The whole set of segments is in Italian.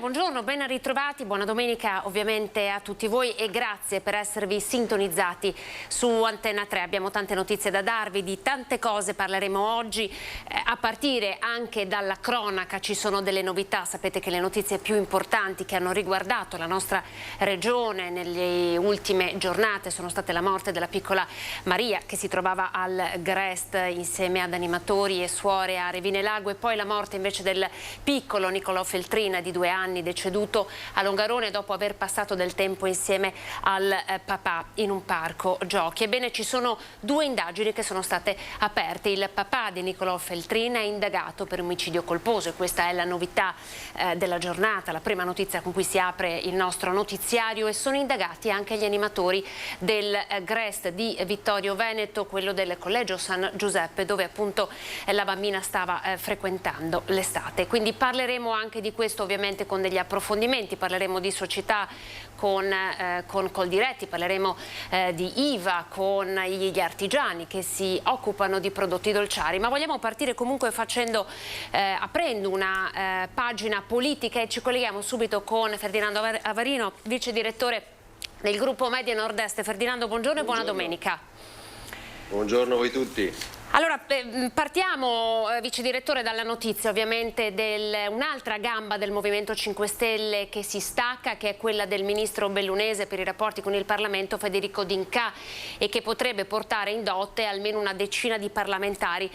buongiorno, ben ritrovati, buona domenica ovviamente a tutti voi e grazie per esservi sintonizzati su Antenna 3. Abbiamo tante notizie da darvi, di tante cose parleremo oggi, a partire anche dalla cronaca. Ci sono delle novità, sapete che le notizie più importanti che hanno riguardato la nostra regione nelle ultime giornate sono state la morte della piccola Maria che si trovava al Grest insieme ad animatori e suore a Revinelago, e poi la morte invece del piccolo Nicolò Feltrina di 2 anni, deceduto a Longarone dopo aver passato del tempo insieme al papà in un parco giochi. Ebbene, ci sono 2 indagini che sono state aperte. Il papà di Nicolò Feltrina è indagato per omicidio colposo e questa è la novità della giornata, la prima notizia con cui si apre il nostro notiziario, e sono indagati anche gli animatori del Grest di Vittorio Veneto, quello del Collegio San Giuseppe, dove appunto la bambina stava frequentando l'estate. Quindi parleremo anche di questo ovviamente con degli approfondimenti, parleremo di società con Coldiretti, parleremo di IVA con gli artigiani che si occupano di prodotti dolciari, ma vogliamo partire comunque aprendo una pagina politica e ci colleghiamo subito con Ferdinando Avarino, vice direttore del gruppo Media Nord-Est. Ferdinando, buongiorno e buona domenica. Buongiorno a voi tutti. Allora, partiamo, vice direttore, dalla notizia ovviamente un'altra gamba del Movimento 5 Stelle che si stacca, che è quella del ministro bellunese per i rapporti con il Parlamento Federico D'Incà, e che potrebbe portare in dote almeno una decina di parlamentari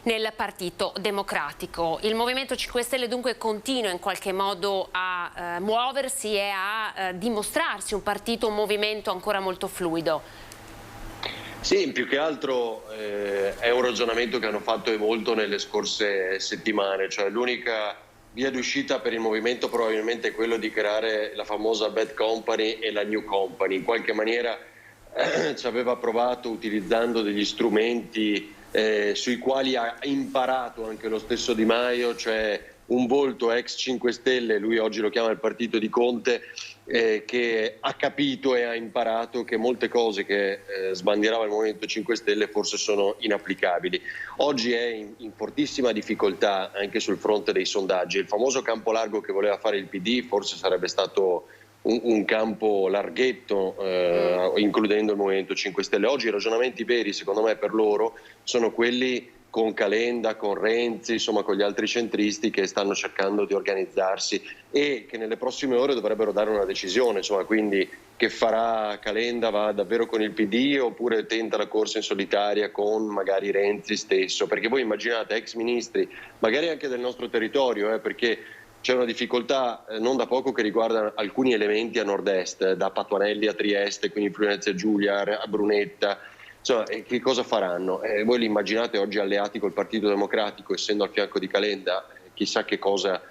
nel Partito Democratico. Il Movimento 5 Stelle dunque continua in qualche modo a muoversi e a dimostrarsi un partito, un movimento ancora molto fluido. Sì, più che altro è un ragionamento che hanno fatto e molto nelle scorse settimane, cioè l'unica via d'uscita per il movimento probabilmente è quello di creare la famosa bad company e la new company. In qualche maniera ci aveva provato utilizzando degli strumenti sui quali ha imparato anche lo stesso Di Maio, cioè un volto ex 5 Stelle, lui oggi lo chiama il partito di Conte, che ha capito e ha imparato che molte cose che sbandierava il Movimento 5 Stelle forse sono inapplicabili. Oggi è in fortissima difficoltà anche sul fronte dei sondaggi. Il famoso campo largo che voleva fare il PD forse sarebbe stato un campo larghetto, includendo il Movimento 5 Stelle. Oggi i ragionamenti veri, secondo me, per loro sono quelli con Calenda, con Renzi, insomma con gli altri centristi che stanno cercando di organizzarsi e che nelle prossime ore dovrebbero dare una decisione, insomma, quindi che farà Calenda, va davvero con il PD oppure tenta la corsa in solitaria con magari Renzi stesso, perché voi immaginate ex ministri, magari anche del nostro territorio, perché c'è una difficoltà non da poco che riguarda alcuni elementi a nord-est, da Patuanelli a Trieste, quindi Friuli Giulia, a Brunetta. Insomma, che cosa faranno? Voi li immaginate oggi alleati col Partito Democratico, essendo al fianco di Calenda? Chissà che cosa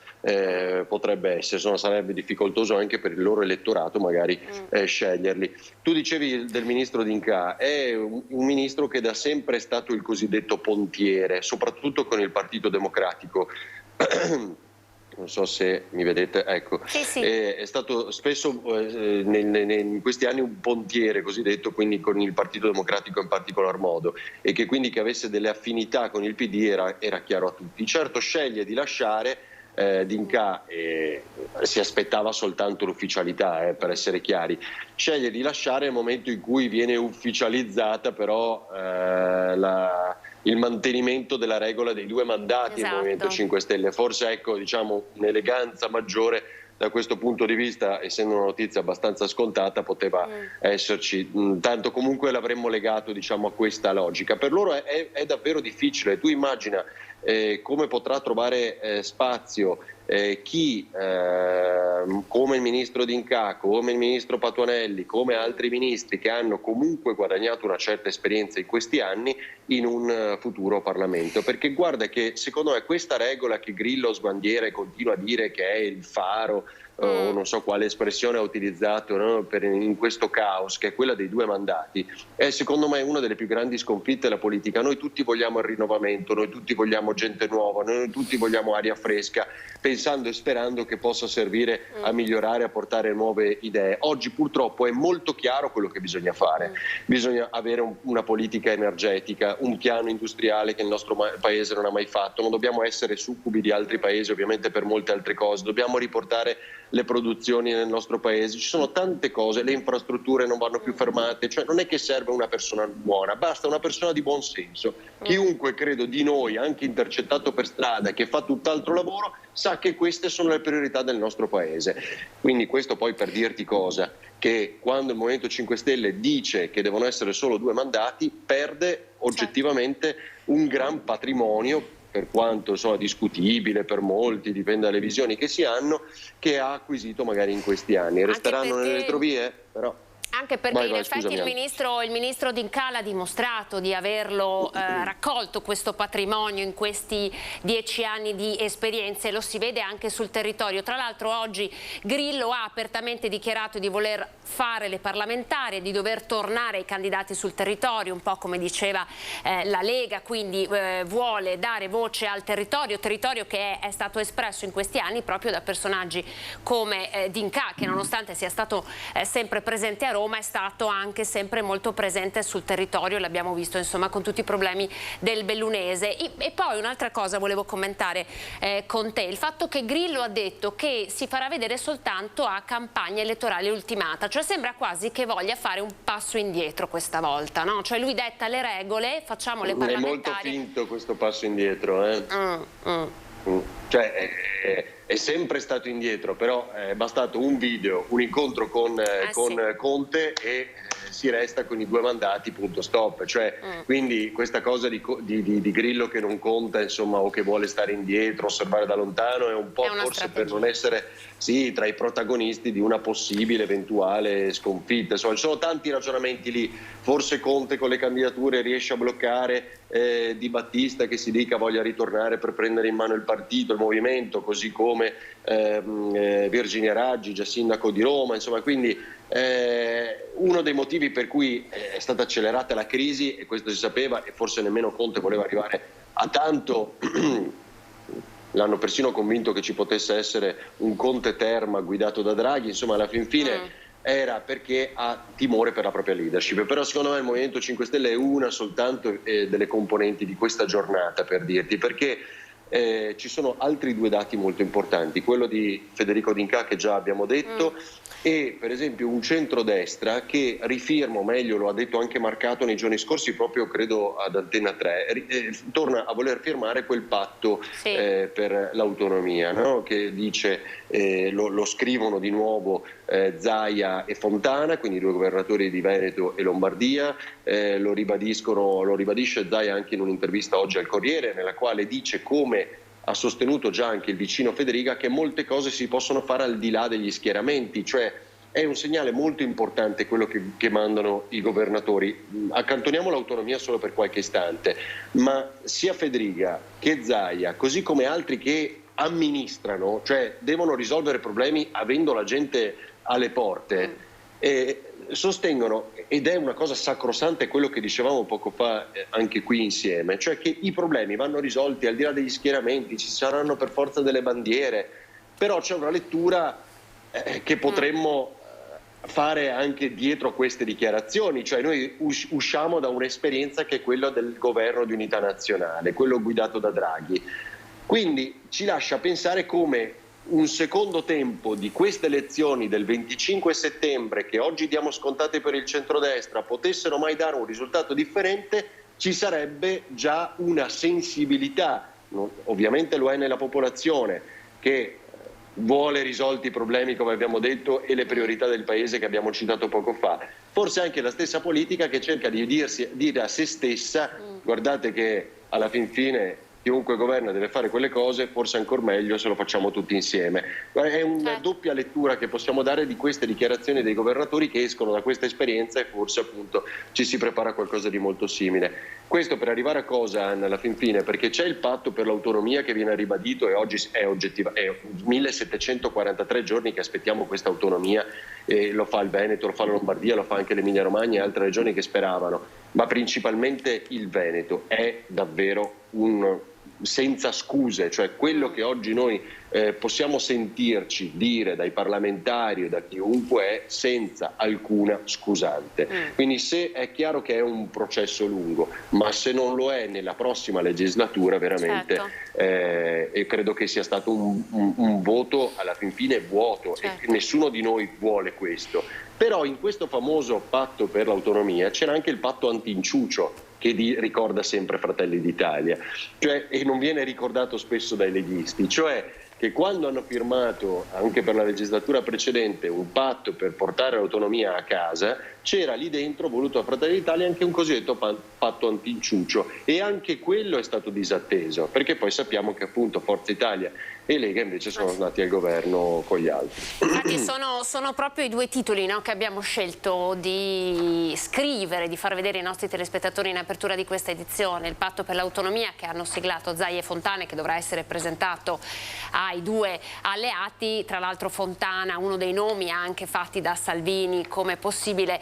potrebbe essere, insomma, sarebbe difficoltoso anche per il loro elettorato magari sceglierli. Tu dicevi del ministro D'Incà, è un ministro che da sempre è stato il cosiddetto pontiere, soprattutto con il Partito Democratico. Non so se mi vedete, ecco. Sì. È stato spesso in questi anni un pontiere cosiddetto, quindi con il Partito Democratico in particolar modo, e che quindi che avesse delle affinità con il PD era chiaro a tutti. Certo, sceglie di lasciare D'Incà, si aspettava soltanto l'ufficialità, per essere chiari, sceglie di lasciare nel momento in cui viene ufficializzata però il mantenimento della regola dei 2 mandati del Movimento 5 Stelle. Forse, ecco, diciamo, un'eleganza maggiore da questo punto di vista, essendo una notizia abbastanza scontata, poteva esserci. Tanto comunque l'avremmo legato, diciamo, a questa logica. Per loro è davvero difficile. Tu immagina come potrà trovare spazio chi, come il ministro D'Incà, come il ministro Patuanelli, come altri ministri che hanno comunque guadagnato una certa esperienza in questi anni in un futuro Parlamento. Perché guarda che secondo me questa regola che Grillo sbandiera e continua a dire che è il faro, o non so quale espressione ha utilizzato, no? In questo caos, che è quella dei 2 mandati, è secondo me una delle più grandi sconfitte della politica. Noi tutti vogliamo il rinnovamento, noi tutti vogliamo gente nuova, noi tutti vogliamo aria fresca, pensando e sperando che possa servire a migliorare, a portare nuove idee. Oggi purtroppo è molto chiaro quello che bisogna fare. Bisogna avere una politica energetica, un piano industriale che il nostro paese non ha mai fatto. Non dobbiamo essere succubi di altri paesi, ovviamente, per molte altre cose. Dobbiamo riportare le produzioni nel nostro paese, ci sono tante cose, le infrastrutture non vanno più fermate, cioè non è che serve una persona buona, basta una persona di buon senso. Chiunque, credo, di noi, anche intercettato per strada, che fa tutt'altro lavoro, sa che queste sono le priorità del nostro paese. Quindi questo poi per dirti cosa? Che quando il Movimento 5 Stelle dice che devono essere solo 2 mandati, perde oggettivamente un gran patrimonio, per quanto discutibile per molti, dipende dalle visioni che si hanno, che ha acquisito magari in questi anni. Resteranno nelle retrovie? Però... Anche perché in effetti il ministro D'Incà ha dimostrato di averlo raccolto questo patrimonio in questi 10 anni di esperienze, lo si vede anche sul territorio. Tra l'altro oggi Grillo ha apertamente dichiarato di voler fare le parlamentari e di dover tornare ai candidati sul territorio, un po' come diceva la Lega, quindi vuole dare voce al territorio che è stato espresso in questi anni proprio da personaggi come D'Incà, che nonostante sia stato sempre presente a Roma, è stato anche sempre molto presente sul territorio, l'abbiamo visto insomma con tutti i problemi del bellunese. E poi un'altra cosa volevo commentare con te, il fatto che Grillo ha detto che si farà vedere soltanto a campagna elettorale ultimata, cioè sembra quasi che voglia fare un passo indietro questa volta, no? Cioè lui detta le regole, facciamo le parlamentari. È molto finto questo passo indietro, Cioè è sempre stato indietro, però è bastato un video, un incontro con Conte e si resta con i 2 mandati, punto stop. Cioè, quindi questa cosa di Grillo che non conta, insomma, o che vuole stare indietro, osservare da lontano, è un po' forse per non essere tra i protagonisti di una possibile eventuale sconfitta. Insomma, ci sono tanti ragionamenti lì. Forse Conte con le candidature riesce a bloccare Di Battista, che si dica voglia ritornare per prendere in mano il partito, il movimento, così come Virginia Raggi, già sindaco di Roma, insomma, quindi uno dei motivi per cui è stata accelerata la crisi, e questo si sapeva, e forse nemmeno Conte voleva arrivare a tanto, l'hanno persino convinto che ci potesse essere un Conte Terma guidato da Draghi, insomma alla fin fine era perché ha timore per la propria leadership. Però secondo me il Movimento 5 Stelle è una soltanto delle componenti di questa giornata, per dirti, perché ci sono altri 2 dati molto importanti, quello di Federico D'Incà che già abbiamo detto e per esempio un centrodestra che rifirma, o meglio lo ha detto anche Marcato nei giorni scorsi proprio credo ad Antena 3, torna a voler firmare quel patto per l'autonomia, no? Che dice, lo scrivono di nuovo Zaia e Fontana, quindi i 2 governatori di Veneto e Lombardia, lo ribadisce Zaia anche in un'intervista oggi al Corriere, nella quale dice, come ha sostenuto già anche il vicino Federica, che molte cose si possono fare al di là degli schieramenti, cioè è un segnale molto importante quello che mandano i governatori. Accantoniamo l'autonomia solo per qualche istante, ma sia Federica che Zaia, così come altri che amministrano, cioè devono risolvere problemi avendo la gente alle porte, sostengono, ed è una cosa sacrosanta, è quello che dicevamo poco fa anche qui insieme, cioè che i problemi vanno risolti al di là degli schieramenti, ci saranno per forza delle bandiere, però c'è una lettura che potremmo fare anche dietro queste dichiarazioni, cioè noi usciamo da un'esperienza che è quella del governo di unità nazionale, quello guidato da Draghi, quindi ci lascia pensare come un secondo tempo di queste elezioni del 25 settembre, che oggi diamo scontate per il centrodestra, potessero mai dare un risultato differente, ci sarebbe già una sensibilità, ovviamente lo è nella popolazione, che vuole risolti i problemi, come abbiamo detto, e le priorità del paese che abbiamo citato poco fa. Forse anche la stessa politica che cerca di dire a se stessa, guardate che alla fin fine chiunque governa deve fare quelle cose, forse ancora meglio se lo facciamo tutti insieme. È una doppia lettura che possiamo dare di queste dichiarazioni dei governatori che escono da questa esperienza, e forse appunto ci si prepara a qualcosa di molto simile. Questo per arrivare a cosa, Anna, alla fin fine? Perché c'è il patto per l'autonomia che viene ribadito, e oggi è 1743 giorni che aspettiamo questa autonomia, e lo fa il Veneto, lo fa la Lombardia, lo fa anche l'Emilia Romagna e altre regioni che speravano, ma principalmente il Veneto. È davvero senza scuse, cioè quello che oggi noi possiamo sentirci dire dai parlamentari o da chiunque è senza alcuna scusante. Quindi se è chiaro che è un processo lungo, ma se non lo è nella prossima legislatura veramente e credo che sia stato un voto alla fin fine vuoto e nessuno di noi vuole questo. Però in questo famoso patto per l'autonomia c'era anche il patto anti-inciucio che ricorda sempre Fratelli d'Italia, cioè, e non viene ricordato spesso dai leghisti, cioè che quando hanno firmato anche per la legislatura precedente un patto per portare l'autonomia a casa, c'era lì dentro, voluto a Fratelli d'Italia, anche un cosiddetto patto anti-inciucio, e anche quello è stato disatteso, perché poi sappiamo che appunto Forza Italia e Lega invece sono andati al governo con gli altri. Infatti sono proprio i due titoli, no, che abbiamo scelto di scrivere, di far vedere ai nostri telespettatori in apertura di questa edizione: il patto per l'autonomia che hanno siglato Zaia e Fontana, che dovrà essere presentato ai due alleati. Tra l'altro Fontana, uno dei nomi anche fatti da Salvini come possibile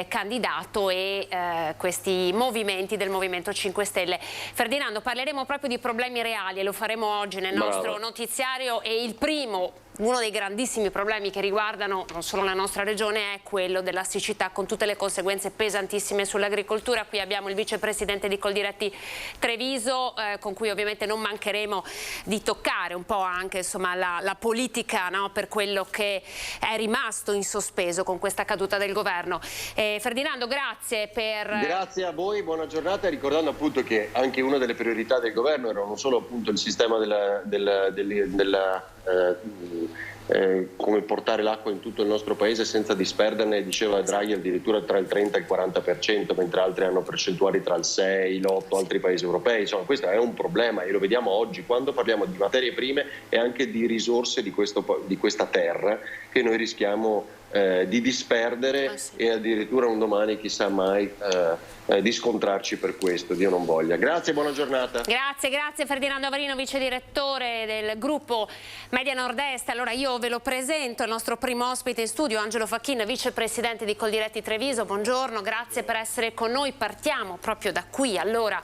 candidato, e questi movimenti del Movimento 5 Stelle. Ferdinando, parleremo proprio di problemi reali e lo faremo oggi nel nostro notiziario, e il primo, uno dei grandissimi problemi che riguardano non solo la nostra regione, è quello della siccità, con tutte le conseguenze pesantissime sull'agricoltura. Qui abbiamo il vicepresidente di Coldiretti Treviso, con cui ovviamente non mancheremo di toccare un po' anche, insomma, la politica, no, per quello che è rimasto in sospeso con questa caduta del governo. Ferdinando, grazie per... Grazie a voi, buona giornata, ricordando appunto che anche una delle priorità del governo era non solo appunto il sistema come portare l'acqua in tutto il nostro paese senza disperderne, diceva Draghi, addirittura tra il 30 e il 40%, mentre altri hanno percentuali tra il 6, l'8, altri paesi europei. Insomma, questo è un problema e lo vediamo oggi quando parliamo di materie prime e anche di risorse di questa terra che noi rischiamo di disperdere e addirittura un domani, chissà mai, di scontrarci per questo, Dio non voglia. Grazie, buona giornata. Grazie Ferdinando Avarino, vice direttore del gruppo Media Nord-Est. Allora io ve lo presento, il nostro primo ospite in studio, Angelo Facchin, vicepresidente di Coldiretti Treviso. Buongiorno, grazie per essere con noi. Partiamo proprio da qui. Allora,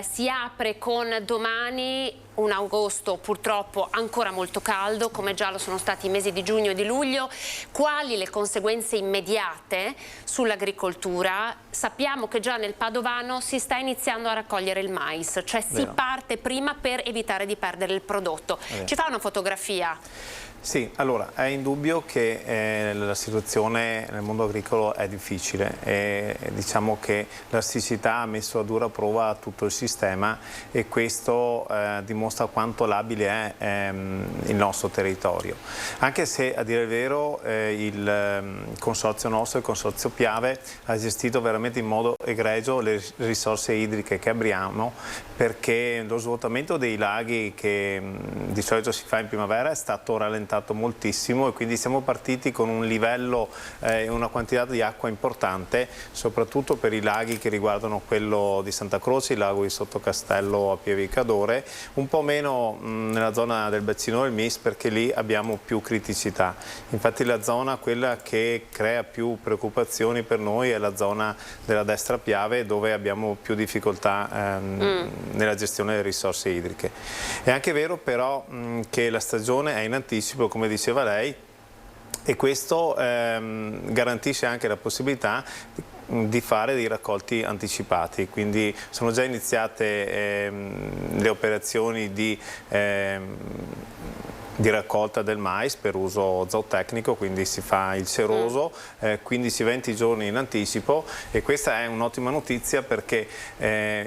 si apre con domani un agosto purtroppo ancora molto caldo, come già lo sono stati i mesi di giugno e di luglio. Quali le conseguenze immediate sull'agricoltura? Sappiamo che già nel Padovano si sta iniziando a raccogliere il mais, cioè si parte prima per evitare di perdere il prodotto. Ci fa una fotografia? Sì, allora è indubbio che la situazione nel mondo agricolo è difficile e diciamo che la siccità ha messo a dura prova tutto il sistema e questo dimostra quanto labile è il nostro territorio. Anche se a dire il vero il consorzio nostro, il consorzio Piave, ha gestito veramente in modo egregio le risorse idriche che abbiamo, perché lo svuotamento dei laghi che di solito si fa in primavera è stato rallentato moltissimo e quindi siamo partiti con un livello e una quantità di acqua importante, soprattutto per i laghi che riguardano quello di Santa Croce, il lago di Sottocastello a Pieve di Cadore, un po' meno nella zona del bacino del Mis, perché lì abbiamo più criticità. Infatti la zona, quella che crea più preoccupazioni per noi, è la zona della destra Piave, dove abbiamo più difficoltà nella gestione delle risorse idriche. È anche vero però che la stagione è in anticipo, come diceva lei, e questo garantisce anche la possibilità di fare dei raccolti anticipati, quindi sono già iniziate le operazioni di raccolta del mais per uso zootecnico, quindi si fa il seroso 15-20 giorni in anticipo, e questa è un'ottima notizia perché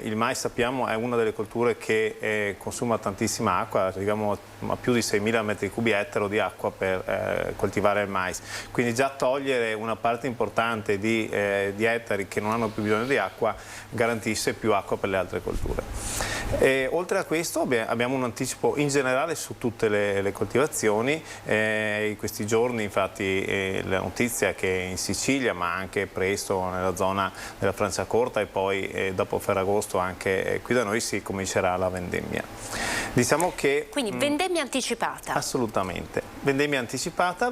il mais, sappiamo, è una delle colture che consuma tantissima acqua, arriviamo a più di 6.000 metri cubi ettaro di acqua per coltivare il mais, quindi già togliere una parte importante di ettari che non hanno più bisogno di acqua garantisce più acqua per le altre colture. E oltre a questo abbiamo un anticipo in generale su tutte le coltivazioni. In questi giorni infatti la notizia è che in Sicilia, ma anche presto nella zona della Franciacorta e poi dopo Ferragosto anche qui da noi, si comincerà la vendemmia. Diciamo che... Quindi vendemmia anticipata. Assolutamente. Vendemmia anticipata,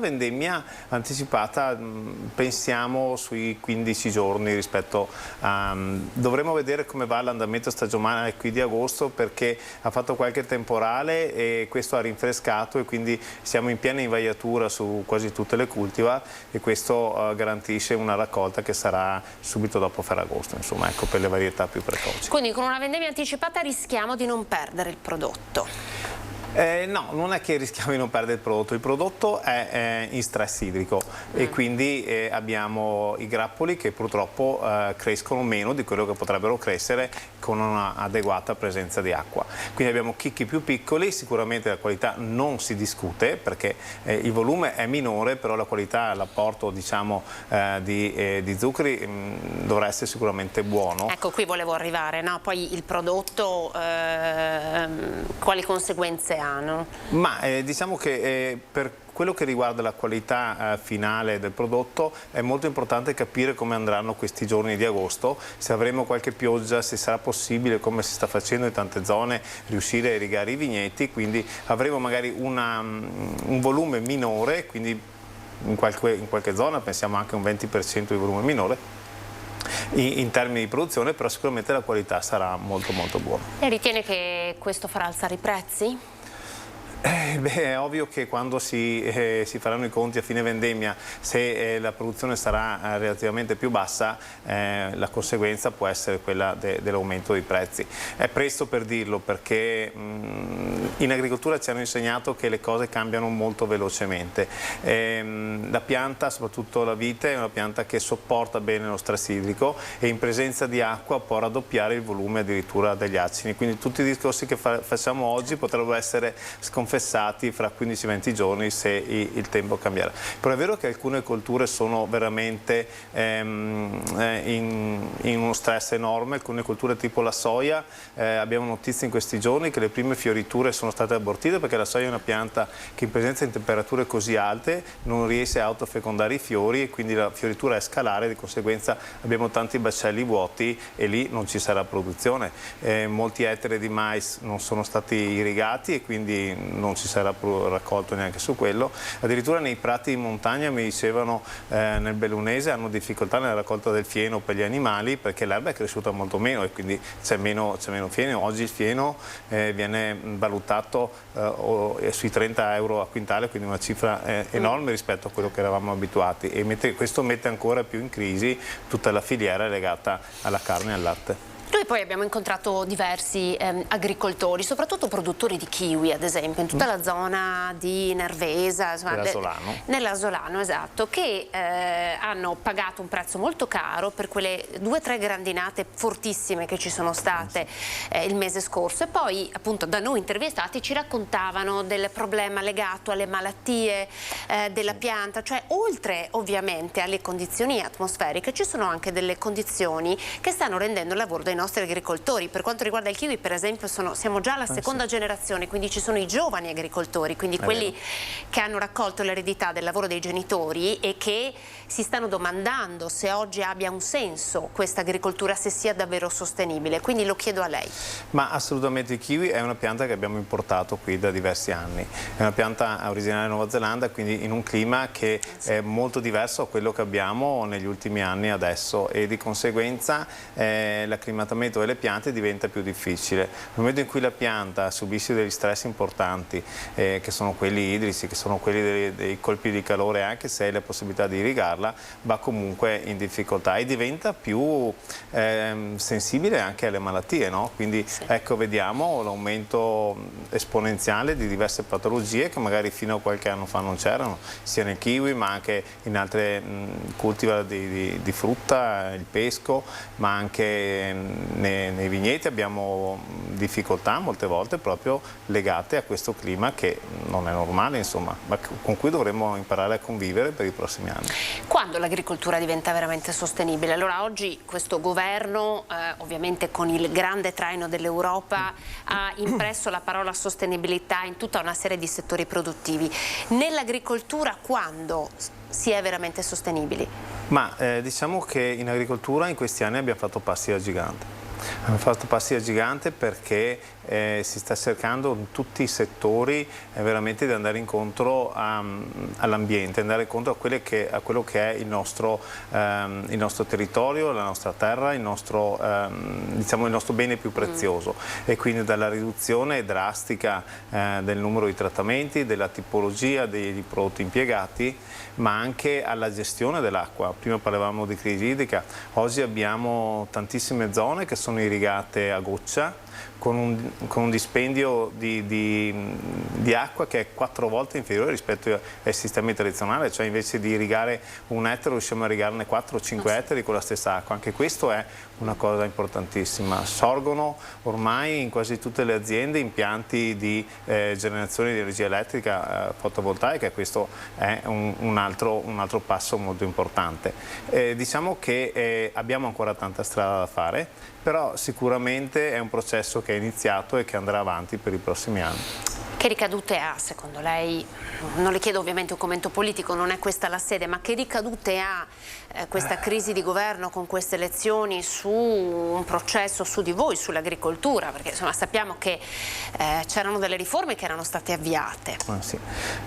pensiamo sui 15 giorni rispetto a... dovremo vedere come va l'andamento stagionale qui di agosto, perché ha fatto qualche temporale e questo ha rinfrescato e quindi siamo in piena invaiatura su quasi tutte le cultivar e questo garantisce una raccolta che sarà subito dopo Ferragosto, insomma, ecco, per le varietà più precoci. Quindi con una vendemmia anticipata rischiamo di non perdere il prodotto. No, non è che rischiamo di non perdere il prodotto è in stress idrico e quindi abbiamo i grappoli che purtroppo crescono meno di quello che potrebbero crescere con un'adeguata presenza di acqua. Quindi abbiamo chicchi più piccoli, sicuramente la qualità non si discute perché il volume è minore, però la qualità, l'apporto diciamo di zuccheri dovrà essere sicuramente buono. Ecco, qui volevo arrivare, no? Poi il prodotto quali conseguenze hanno? Ma diciamo che per quello che riguarda la qualità finale del prodotto è molto importante capire come andranno questi giorni di agosto, se avremo qualche pioggia, se sarà possibile, come si sta facendo in tante zone, riuscire a irrigare i vigneti, quindi avremo magari un volume minore, quindi in qualche zona pensiamo anche un 20% di volume minore in termini di produzione, però sicuramente la qualità sarà molto molto buona. E ritiene che questo farà alzare i prezzi? È ovvio che quando si faranno i conti a fine vendemmia, se la produzione sarà relativamente più bassa, la conseguenza può essere quella dell'aumento dei prezzi. È presto per dirlo perché in agricoltura ci hanno insegnato che le cose cambiano molto velocemente. La pianta, soprattutto la vite, è una pianta che sopporta bene lo stress idrico e in presenza di acqua può raddoppiare il volume addirittura degli acini. Quindi tutti i discorsi che facciamo oggi potrebbero essere sconfessati fra 15-20 giorni se il tempo cambierà. Però è vero che alcune colture sono veramente in uno stress enorme, alcune colture tipo la soia, abbiamo notizie in questi giorni che le prime fioriture sono state abortite perché la soia è una pianta che in presenza di temperature così alte non riesce a autofecondare i fiori e quindi la fioritura è scalare, di conseguenza abbiamo tanti baccelli vuoti e lì non ci sarà produzione. Molti ettari di mais non sono stati irrigati e quindi non ci sarà raccolto neanche su quello. Addirittura nei prati in montagna mi dicevano nel Bellunese hanno difficoltà nella raccolta del fieno per gli animali perché l'erba è cresciuta molto meno e quindi c'è meno fieno. Oggi il fieno viene valutato sui 30 euro a quintale, quindi una cifra enorme rispetto a quello che eravamo abituati e questo mette ancora più in crisi tutta la filiera legata alla carne e al latte. Noi poi abbiamo incontrato diversi agricoltori, soprattutto produttori di kiwi ad esempio, in tutta la zona di Nervesa, nell'Asolano, esatto, che hanno pagato un prezzo molto caro per quelle 2 o 3 grandinate fortissime che ci sono state il mese scorso e poi appunto da noi intervistati ci raccontavano del problema legato alle malattie della pianta, cioè oltre ovviamente alle condizioni atmosferiche ci sono anche delle condizioni che stanno rendendo il lavoro dei nostri agricoltori. Per quanto riguarda il kiwi per esempio siamo già alla seconda generazione, quindi ci sono i giovani agricoltori, quindi quelli che hanno raccolto l'eredità del lavoro dei genitori e che si stanno domandando se oggi abbia un senso questa agricoltura, se sia davvero sostenibile, quindi lo chiedo a lei. Ma assolutamente il kiwi è una pianta che abbiamo importato qui da diversi anni, è una pianta originaria della Nuova Zelanda, quindi in un clima che è molto diverso a quello che abbiamo negli ultimi anni adesso e di conseguenza l'acclimatamento delle piante diventa più difficile. Nel momento in cui la pianta subisce degli stress importanti, che sono quelli idrici, che sono quelli dei colpi di calore, anche se hai la possibilità di irrigarla, va comunque in difficoltà e diventa più sensibile anche alle malattie, no? Quindi ecco, vediamo l'aumento esponenziale di diverse patologie che magari fino a qualche anno fa non c'erano, sia nel kiwi ma anche in altre cultivar di frutta, il pesco, ma anche nei vigneti abbiamo difficoltà molte volte proprio legate a questo clima che non è normale, insomma, ma con cui dovremmo imparare a convivere per i prossimi anni. Quando l'agricoltura diventa veramente sostenibile? Allora oggi questo governo, ovviamente con il grande traino dell'Europa, ha impresso la parola sostenibilità in tutta una serie di settori produttivi. Nell'agricoltura quando si è veramente sostenibili? Ma diciamo che in agricoltura in questi anni abbiamo fatto passi da gigante. Hanno fatto passi a gigante perché si sta cercando in tutti i settori veramente di andare incontro all'ambiente, andare incontro a quello che è il nostro territorio, la nostra terra, diciamo, il nostro bene più prezioso, e quindi dalla riduzione drastica del numero di trattamenti, della tipologia dei prodotti impiegati, ma anche alla gestione dell'acqua. Prima parlavamo di crisi idrica, oggi abbiamo tantissime zone che sono irrigate a goccia, con un dispendio di acqua che è 4 volte inferiore rispetto ai sistemi tradizionali, cioè invece di irrigare 1 ettaro riusciamo a irrigarne 4 o 5 ettari con la stessa acqua. Anche questo è una cosa importantissima. Sorgono ormai in quasi tutte le aziende impianti di generazione di energia elettrica fotovoltaica, e questo è un altro passo molto importante. Diciamo che abbiamo ancora tanta strada da fare, però sicuramente è un processo che è iniziato e che andrà avanti per i prossimi anni. Che ricadute ha, secondo lei, non le chiedo ovviamente un commento politico, non è questa la sede, ma che ricadute ha questa crisi di governo con queste elezioni su un processo, su di voi, sull'agricoltura? Perché insomma sappiamo che c'erano delle riforme che erano state avviate. Sì.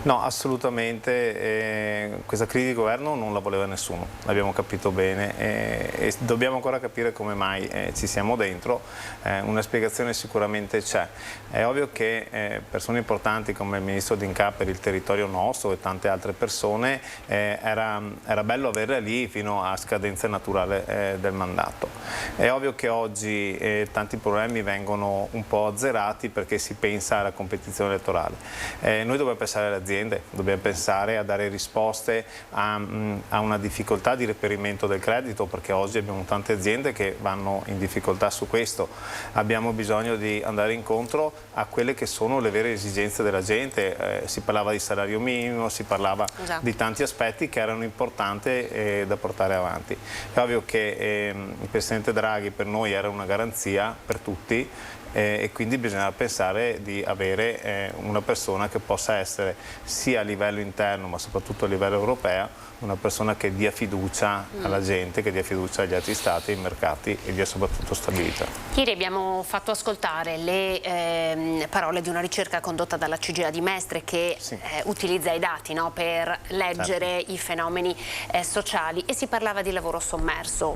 No, assolutamente, questa crisi di governo non la voleva nessuno, l'abbiamo capito bene, e dobbiamo ancora capire come mai ci siamo dentro. Una spiegazione sicuramente c'è. È ovvio che persone importanti come il ministro D'Incà per il territorio nostro e tante altre persone era bello averle lì fino a scadenza naturale del mandato. È ovvio che oggi tanti problemi vengono un po' azzerati perché si pensa alla competizione elettorale. Noi dobbiamo pensare alle aziende, dobbiamo pensare a dare risposte a una difficoltà di reperimento del credito, perché oggi abbiamo tante aziende che vanno in difficoltà su questo. Abbiamo bisogno di andare incontro a quelle che sono le vere esigenze della gente. Si parlava di salario minimo, si parlava di tanti aspetti che erano importanti da portare avanti. È ovvio che il Presidente Draghi per noi era una garanzia per tutti, e quindi bisogna pensare di avere una persona che possa essere sia a livello interno ma soprattutto a livello europeo una persona che dia fiducia alla gente, che dia fiducia agli altri stati, ai mercati, e dia soprattutto stabilità. Ieri abbiamo fatto ascoltare le parole di una ricerca condotta dalla CGIA di Mestre che utilizza i dati, no, per leggere i fenomeni sociali, e si parlava di lavoro sommerso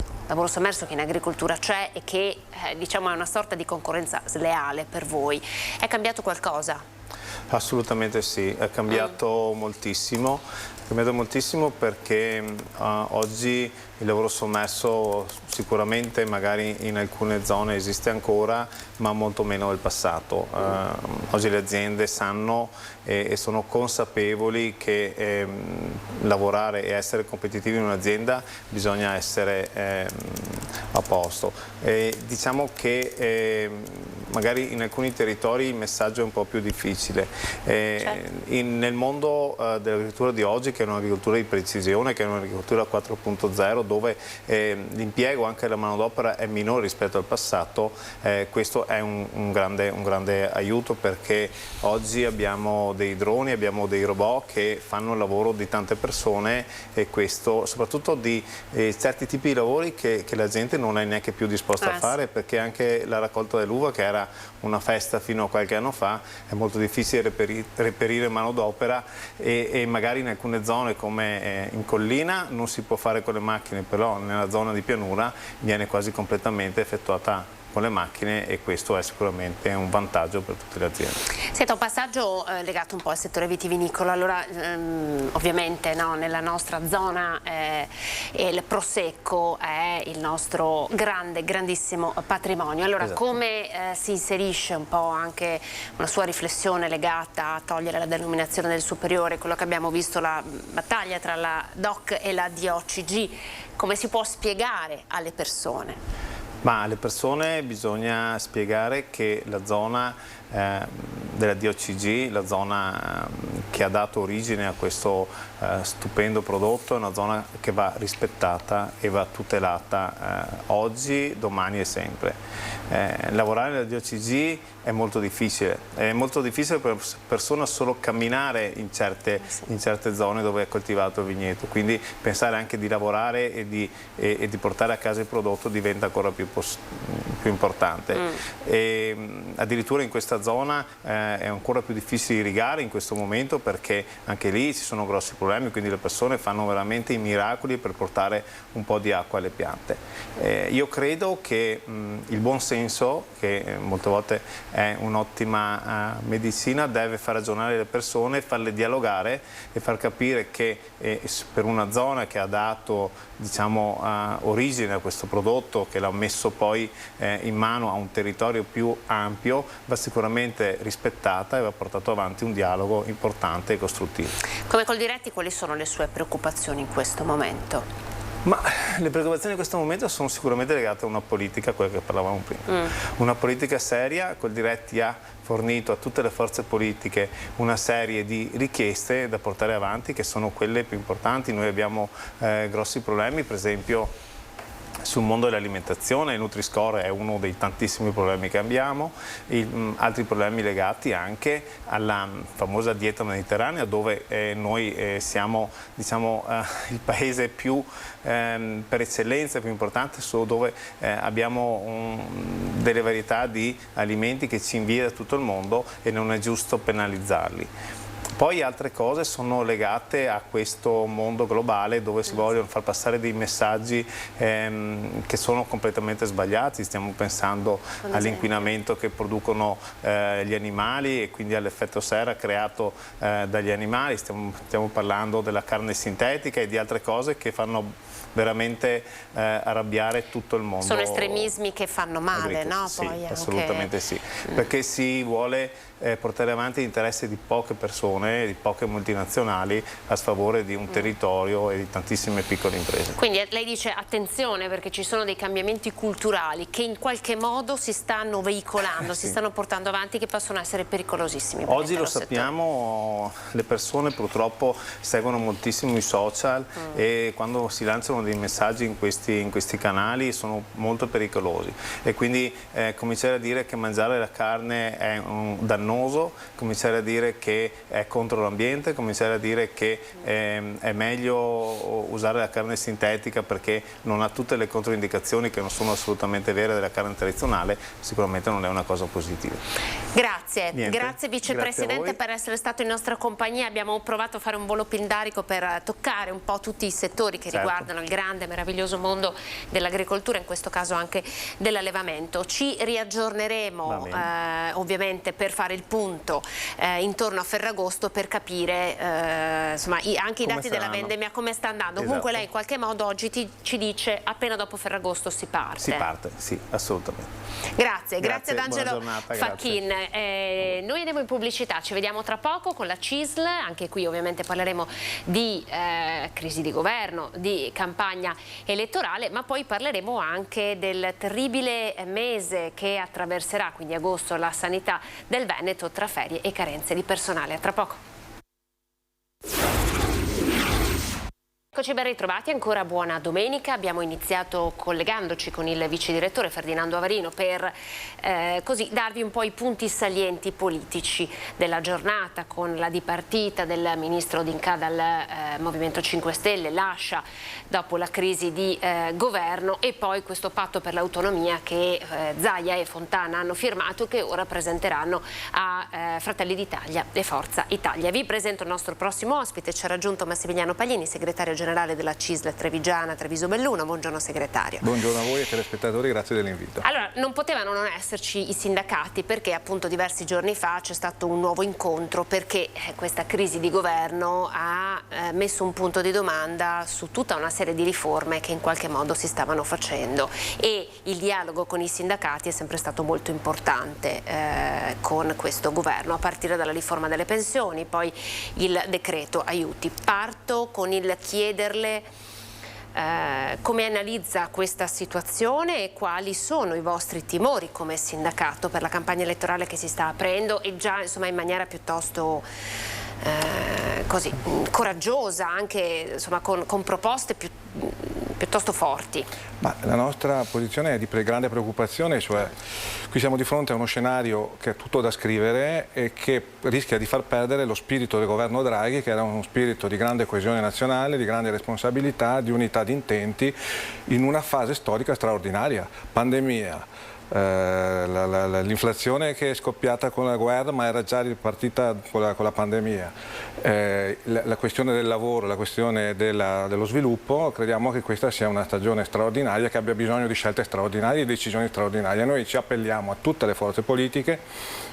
che in agricoltura c'è e che diciamo è una sorta di concorrenza sleale per voi. È cambiato qualcosa? Assolutamente sì, è cambiato moltissimo. Perché oggi il lavoro sommerso sicuramente magari in alcune zone esiste ancora, ma molto meno del passato. Oggi le aziende sanno e sono consapevoli che lavorare e essere competitivi in un'azienda bisogna essere a posto. Diciamo che magari in alcuni territori il messaggio è un po' più difficile. Nel mondo dell'agricoltura di oggi, che è un'agricoltura di precisione, che è un'agricoltura 4.0, dove l'impiego anche della manodopera è minore rispetto al passato, questo è un grande aiuto, perché oggi abbiamo dei droni, abbiamo dei robot che fanno il lavoro di tante persone, e questo soprattutto di certi tipi di lavori che la gente non è neanche più disposta a fare, perché anche la raccolta dell'uva, che era una festa fino a qualche anno fa, è molto difficile reperire manodopera, e magari in alcune zone come in collina non si può fare con le macchine, però nella zona di pianura viene quasi completamente effettuata con le macchine, e questo è sicuramente un vantaggio per tutte le aziende. Senta, un passaggio legato un po' al settore vitivinicolo. Allora ovviamente nella nostra zona il Prosecco è il nostro grandissimo patrimonio. Allora come si inserisce un po' anche una sua riflessione legata a togliere la denominazione del superiore, quello che abbiamo visto, la battaglia tra la DOC e la DOCG, come si può spiegare alle persone? Ma alle persone bisogna spiegare che la zona della DOCG, la zona che ha dato origine a questo stupendo prodotto, è una zona che va rispettata e va tutelata oggi, domani e sempre. Lavorare nella DOCG è molto difficile per una persona solo camminare in certe zone dove è coltivato il vigneto, quindi pensare anche di lavorare e di portare a casa il prodotto diventa ancora più importante. E, addirittura in questa zona è ancora più difficile irrigare in questo momento, perché anche lì ci sono grossi problemi, quindi le persone fanno veramente i miracoli per portare un po' di acqua alle piante. Io credo che il buon senso, che molte volte è un'ottima medicina, deve far ragionare le persone, farle dialogare e far capire che per una zona che ha dato, diciamo, origine a questo prodotto, che l'ha messo poi in mano a un territorio più ampio, va sicuramente rispettata e va portato avanti un dialogo importante e costruttivo. Come Coldiretti, quali sono le sue preoccupazioni in questo momento? Ma le preoccupazioni in questo momento sono sicuramente legate a una politica, quella che parlavamo prima, una politica seria. Coldiretti ha fornito a tutte le forze politiche una serie di richieste da portare avanti, che sono quelle più importanti. Noi abbiamo grossi problemi, per esempio sul mondo dell'alimentazione. Il Nutri-Score è uno dei tantissimi problemi che abbiamo, altri problemi legati anche alla famosa dieta mediterranea, dove noi siamo, diciamo, il paese più per eccellenza, più importante, solo dove abbiamo delle varietà di alimenti che ci invia da tutto il mondo e non è giusto penalizzarli. Poi altre cose sono legate a questo mondo globale, dove si vogliono far passare dei messaggi che sono completamente sbagliati. Stiamo pensando all'inquinamento che producono gli animali e quindi all'effetto serra creato dagli animali. Stiamo parlando della carne sintetica e di altre cose che fanno veramente arrabbiare tutto il mondo. Sono estremismi che fanno male, no? Sì, Poi assolutamente anche... sì, perché si vuole portare avanti gli interessi di poche persone, di poche multinazionali, a sfavore di un territorio e di tantissime piccole imprese. Quindi lei dice attenzione, perché ci sono dei cambiamenti culturali che in qualche modo si stanno veicolando, si stanno portando avanti, che possono essere pericolosissimi. Oggi lo sappiamo, le persone purtroppo seguono moltissimo i social e quando si lanciano dei messaggi in questi canali sono molto pericolosi, e quindi cominciare a dire che mangiare la carne è dannoso, cominciare a dire che è contro l'ambiente, cominciare a dire che è meglio usare la carne sintetica perché non ha tutte le controindicazioni che non sono assolutamente vere della carne tradizionale, sicuramente non è una cosa positiva. Grazie, Niente. Grazie Vicepresidente per essere stato in nostra compagnia. Abbiamo provato a fare un volo pindarico per toccare un po' tutti i settori che riguardano il grande, meraviglioso mondo dell'agricoltura, in questo caso anche dell'allevamento. Ci riaggiorneremo ovviamente per fare il punto intorno a Ferragosto, per capire insomma, anche i dati della vendemmia come sta andando. Esatto. Comunque lei in qualche modo oggi ci dice appena dopo Ferragosto si parte. Si parte, sì, assolutamente. Grazie ad Angelo Facchin. Noi andiamo in pubblicità, ci vediamo tra poco con la CISL, anche qui ovviamente parleremo di crisi di governo, di campagna elettorale, ma poi parleremo anche del terribile mese che attraverserà, quindi agosto, la sanità del Veneto, tra ferie e carenze di personale. A tra poco. Eccoci ben ritrovati, ancora buona domenica. Abbiamo iniziato collegandoci con il vice direttore Ferdinando Avarino per così darvi un po' i punti salienti politici della giornata, con la dipartita del ministro D'Incà dal Movimento 5 Stelle, lascia dopo la crisi di governo, e poi questo patto per l'autonomia che Zaia e Fontana hanno firmato e che ora presenteranno a Fratelli d'Italia e Forza Italia. Vi presento il nostro prossimo ospite, ci ha raggiunto Massimiliano Paglini, segretario generale della CISL Trevigiana Treviso Belluno. Buongiorno segretario. Buongiorno a voi e telespettatori, grazie dell'invito. Allora, non potevano non esserci i sindacati, perché appunto diversi giorni fa c'è stato un nuovo incontro, perché questa crisi di governo ha messo un punto di domanda su tutta una serie di riforme che in qualche modo si stavano facendo, e il dialogo con i sindacati è sempre stato molto importante con questo governo, a partire dalla riforma delle pensioni, poi il decreto aiuti. Parto con il chiederle come analizza questa situazione e quali sono i vostri timori come sindacato per la campagna elettorale che si sta aprendo, e già insomma in maniera piuttosto così coraggiosa, anche insomma con proposte piuttosto forti. Ma la nostra posizione è di grande preoccupazione, cioè qui siamo di fronte a uno scenario che è tutto da scrivere e che rischia di far perdere lo spirito del governo Draghi, che era uno spirito di grande coesione nazionale, di grande responsabilità, di unità di intenti in una fase storica straordinaria. Pandemia, l'inflazione che è scoppiata con la guerra ma era già ripartita con la pandemia, la questione del lavoro, la questione dello sviluppo, crediamo che questa sia una stagione straordinaria che abbia bisogno di scelte straordinarie e decisioni straordinarie. Noi ci appelliamo a tutte le forze politiche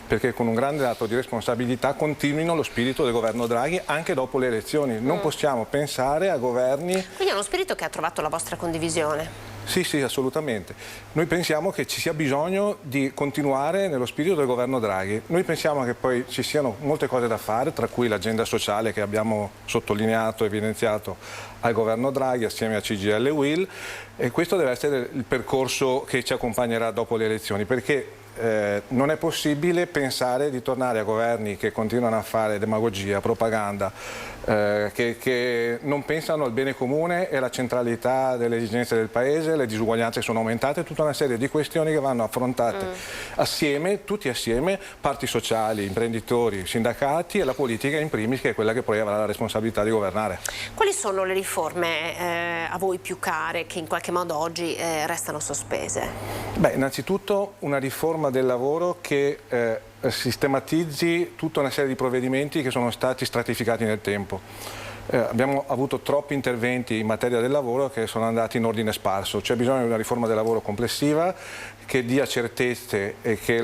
perché con un grande atto di responsabilità continuino lo spirito del governo Draghi anche dopo le elezioni. Non possiamo pensare a governi... Quindi è uno spirito che ha trovato la vostra condivisione. Sì, sì, assolutamente. Noi pensiamo che ci sia bisogno di continuare nello spirito del governo Draghi. Noi pensiamo che poi ci siano molte cose da fare, tra cui l'agenda sociale che abbiamo sottolineato e evidenziato al governo Draghi assieme a CGIL e UIL, e questo deve essere il percorso che ci accompagnerà dopo le elezioni, perché non è possibile pensare di tornare a governi che continuano a fare demagogia, propaganda, che non pensano al bene comune e alla centralità delle esigenze del Paese, le disuguaglianze sono aumentate, tutta una serie di questioni che vanno affrontate assieme, tutti assieme, parti sociali, imprenditori, sindacati e la politica in primis, che è quella che poi avrà la responsabilità di governare. Quali sono le riforme a voi più care che in qualche modo oggi restano sospese? Beh, innanzitutto una riforma del lavoro che sistematizzi tutta una serie di provvedimenti che sono stati stratificati nel tempo. Abbiamo avuto troppi interventi in materia del lavoro che sono andati in ordine sparso. C'è bisogno di una riforma del lavoro complessiva che dia certezze e che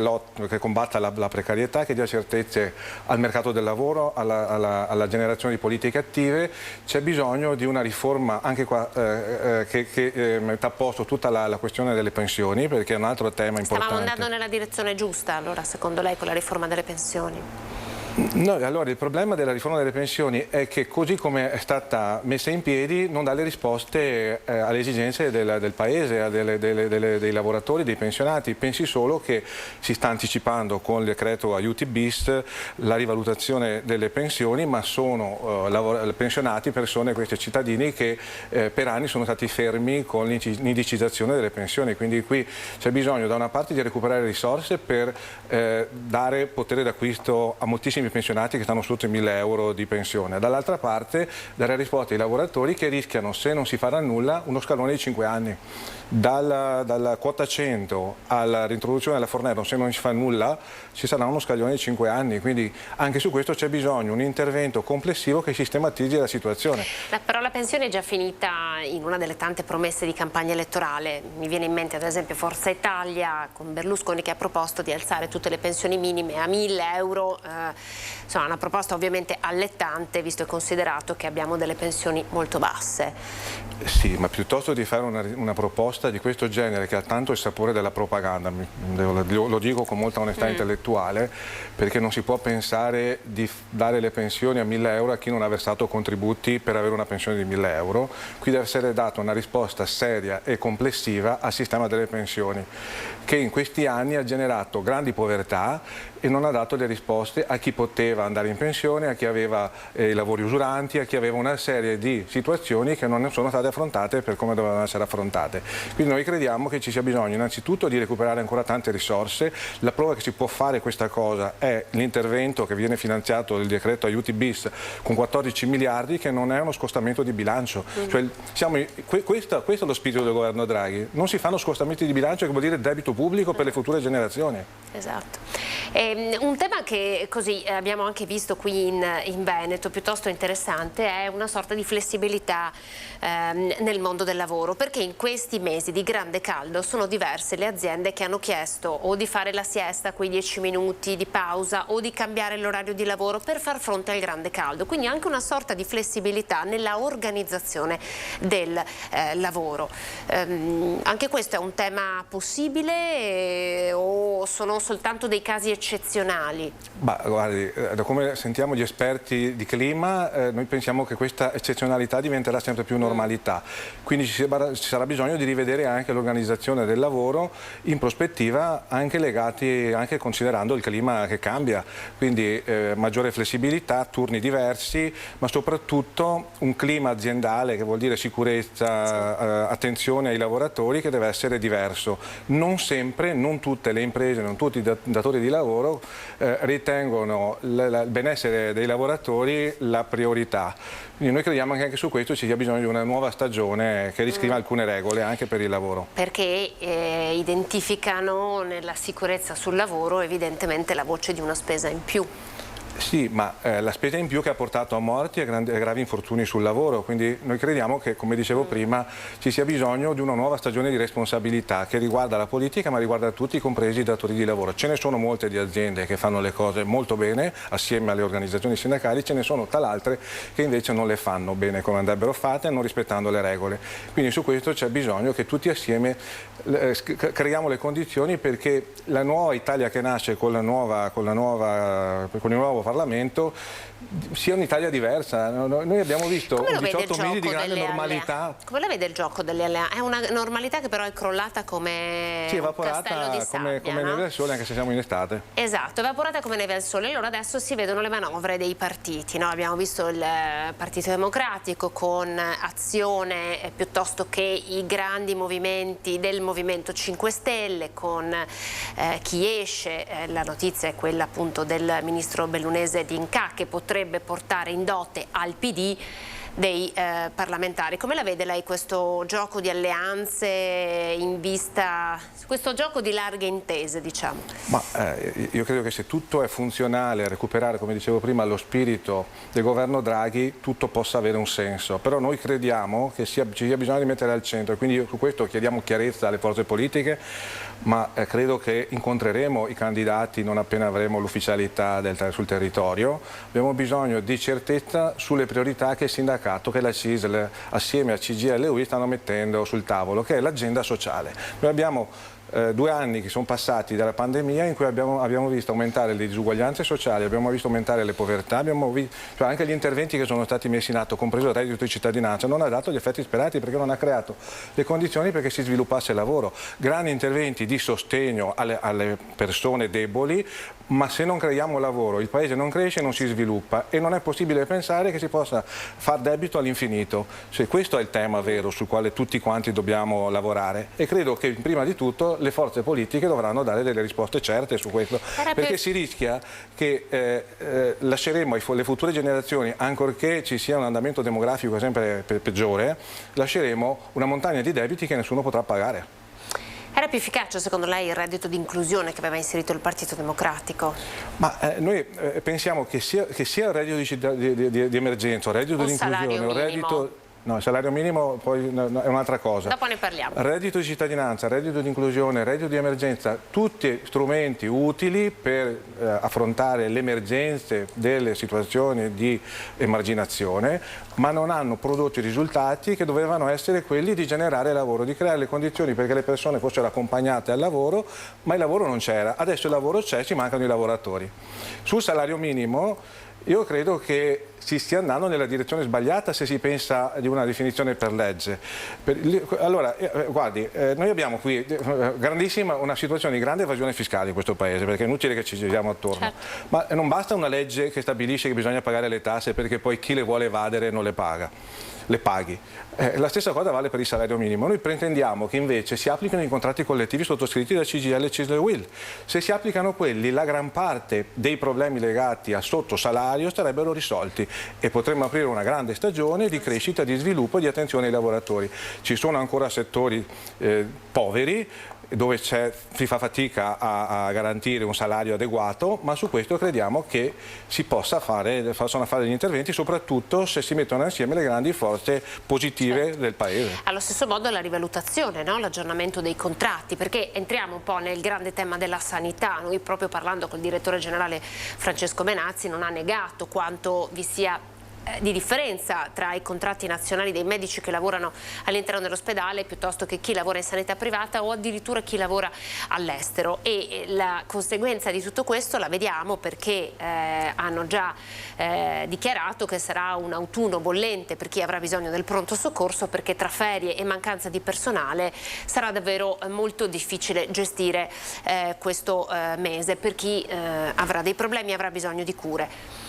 combatta la precarietà, che dia certezze al mercato del lavoro, alla generazione di politiche attive. C'è bisogno di una riforma anche qua che metta a posto tutta la questione delle pensioni, perché è un altro tema importante. Stavamo andando nella direzione giusta, allora, secondo lei, con la riforma delle pensioni? No, allora il problema della riforma delle pensioni è che così come è stata messa in piedi non dà le risposte alle esigenze del Paese, dei lavoratori, dei pensionati. Pensi solo che si sta anticipando con il decreto aiuti bis la rivalutazione delle pensioni, ma sono pensionati persone, questi cittadini che per anni sono stati fermi con l'indicizzazione delle pensioni, quindi qui c'è bisogno da una parte di recuperare risorse per dare potere d'acquisto a moltissimi pensionati che stanno sotto i 1.000 euro di pensione, dall'altra parte dare risposte ai lavoratori che rischiano, se non si farà nulla, uno scalone di 5 anni. Dalla quota 100 alla reintroduzione della Fornero, se non si fa nulla, ci sarà uno scaglione di 5 anni, quindi anche su questo c'è bisogno di un intervento complessivo che sistematizzi la situazione. Però la pensione è già finita in una delle tante promesse di campagna elettorale. Mi viene in mente ad esempio Forza Italia con Berlusconi che ha proposto di alzare tutte le pensioni minime a 1.000 euro, insomma una proposta ovviamente allettante visto e considerato che abbiamo delle pensioni molto basse. Sì, ma piuttosto di fare una proposta di questo genere che ha tanto il sapore della propaganda, lo dico con molta onestà intellettuale, perché non si può pensare di dare le pensioni a 1.000 euro a chi non ha versato contributi per avere una pensione di 1.000 euro. Qui deve essere data una risposta seria e complessiva al sistema delle pensioni, che in questi anni ha generato grandi povertà e non ha dato le risposte a chi poteva andare in pensione, a chi aveva i lavori usuranti, a chi aveva una serie di situazioni che non sono state affrontate per come dovevano essere affrontate. Quindi noi crediamo che ci sia bisogno innanzitutto di recuperare ancora tante risorse. La prova che si può fare questa cosa è l'intervento che viene finanziato del decreto aiuti bis con 14 miliardi, che non è uno scostamento di bilancio. Cioè, questo è lo spirito del governo Draghi. Non si fanno scostamenti di bilancio, che vuol dire debito pubblico per le future generazioni. Esatto. Un tema che così abbiamo anche visto qui in Veneto, piuttosto interessante, è una sorta di flessibilità nel mondo del lavoro, perché in questi mesi di grande caldo sono diverse le aziende che hanno chiesto o di fare la siesta, quei 10 minuti di pausa, o di cambiare l'orario di lavoro per far fronte al grande caldo, quindi anche una sorta di flessibilità nella organizzazione del lavoro. Anche questo è un tema possibile o sono soltanto dei casi eccezionali? Guardi, da come sentiamo gli esperti di clima, noi pensiamo che questa eccezionalità diventerà sempre più normalità, quindi ci sarà bisogno di rivedere anche l'organizzazione del lavoro in prospettiva, anche considerando il clima che cambia, quindi maggiore flessibilità, turni diversi, ma soprattutto un clima aziendale, che vuol dire sicurezza, attenzione ai lavoratori, che deve essere diverso. Non sempre, non tutte le imprese, non tutti i datori di lavoro ritengono siano il benessere dei lavoratori la priorità. Quindi noi crediamo che anche su questo ci sia bisogno di una nuova stagione che riscriva alcune regole anche per il lavoro. Perché identificano nella sicurezza sul lavoro evidentemente la voce di una spesa in più. Sì, ma la spesa in più che ha portato a morti e gravi infortuni sul lavoro, quindi noi crediamo che, come dicevo prima, ci sia bisogno di una nuova stagione di responsabilità che riguarda la politica ma riguarda tutti, compresi i datori di lavoro. Ce ne sono molte di aziende che fanno le cose molto bene assieme alle organizzazioni sindacali, ce ne sono tal'altre che invece non le fanno bene come andrebbero fatte, non rispettando le regole. Quindi su questo c'è bisogno che tutti assieme creiamo le condizioni perché la nuova Italia che nasce con il nuovo Parlamento sia un'Italia diversa. Noi abbiamo visto 18 mesi di grande normalità. Come la vede il gioco delle alleanze? È una normalità che però è crollata come un castello di sabbia, come neve al sole, anche se siamo in estate. Esatto, evaporata come neve al sole. Allora adesso si vedono le manovre dei partiti, no? Abbiamo visto il Partito Democratico con Azione piuttosto che i grandi movimenti del Movimento 5 Stelle, con chi esce, la notizia è quella appunto del ministro bellunese D'Incà che potrebbe portare in dote al PD dei parlamentari. Come la vede lei questo gioco di alleanze in vista, questo gioco di larghe intese, diciamo? Ma io credo che se tutto è funzionale a recuperare, come dicevo prima, lo spirito del governo Draghi, tutto possa avere un senso. Però noi crediamo che ci sia bisogno di mettere al centro, quindi su questo chiediamo chiarezza alle forze politiche, ma credo che incontreremo i candidati non appena avremo l'ufficialità sul territorio. Abbiamo bisogno di certezza sulle priorità che il sindacato, che la CISL assieme a CGIL e UI stanno mettendo sul tavolo, che è l'agenda sociale. Noi abbiamo 2 anni che sono passati dalla pandemia in cui abbiamo visto aumentare le disuguaglianze sociali, abbiamo visto aumentare le povertà, cioè anche gli interventi che sono stati messi in atto, compreso il reddito di cittadinanza, non ha dato gli effetti sperati perché non ha creato le condizioni perché si sviluppasse il lavoro. Grandi interventi di sostegno alle persone deboli, ma se non creiamo lavoro il paese non cresce e non si sviluppa e non è possibile pensare che si possa far debito all'infinito. Cioè, questo è il tema vero sul quale tutti quanti dobbiamo lavorare e credo che prima di tutto le forze politiche dovranno dare delle risposte certe su questo, perché si rischia che lasceremo alle future generazioni, ancorché ci sia un andamento demografico sempre peggiore, lasceremo una montagna di debiti che nessuno potrà pagare. Era più efficace secondo lei il reddito di inclusione che aveva inserito il Partito Democratico? Ma noi pensiamo che sia il reddito di emergenza, il reddito di inclusione, il reddito... No, il salario minimo poi è un'altra cosa. Dopo ne parliamo. Reddito di cittadinanza, reddito di inclusione, reddito di emergenza, tutti strumenti utili per affrontare le emergenze delle situazioni di emarginazione, ma non hanno prodotto i risultati che dovevano essere quelli di generare lavoro, di creare le condizioni perché le persone fossero accompagnate al lavoro, ma il lavoro non c'era. Adesso il lavoro c'è, ci mancano i lavoratori. Sul salario minimo io credo che si stia andando nella direzione sbagliata se si pensa di una definizione per legge. Allora, guardi, noi abbiamo qui una situazione di grande evasione fiscale in questo paese, perché è inutile che ci giriamo attorno. Certo. Ma non basta una legge che stabilisce che bisogna pagare le tasse perché poi chi le vuole evadere non le paga. Le paghi. La stessa cosa vale per il salario minimo. Noi pretendiamo che invece si applichino i contratti collettivi sottoscritti da CGIL, CISL e UIL. Se si applicano quelli, la gran parte dei problemi legati al sottosalario sarebbero risolti e potremmo aprire una grande stagione di crescita, di sviluppo e di attenzione ai lavoratori. Ci sono ancora settori poveri dove si fa fatica a garantire un salario adeguato, ma su questo crediamo che si possono fare degli interventi, soprattutto se si mettono insieme le grandi forze positive del Paese. Allo stesso modo la rivalutazione, no? L'aggiornamento dei contratti, perché entriamo un po' nel grande tema della sanità. Noi proprio parlando col direttore generale Francesco Benazzi non ha negato quanto vi sia di differenza tra i contratti nazionali dei medici che lavorano all'interno dell'ospedale piuttosto che chi lavora in sanità privata o addirittura chi lavora all'estero, e la conseguenza di tutto questo la vediamo perché hanno già dichiarato che sarà un autunno bollente per chi avrà bisogno del pronto soccorso, perché tra ferie e mancanza di personale sarà davvero molto difficile gestire questo mese per chi avrà dei problemi e avrà bisogno di cure.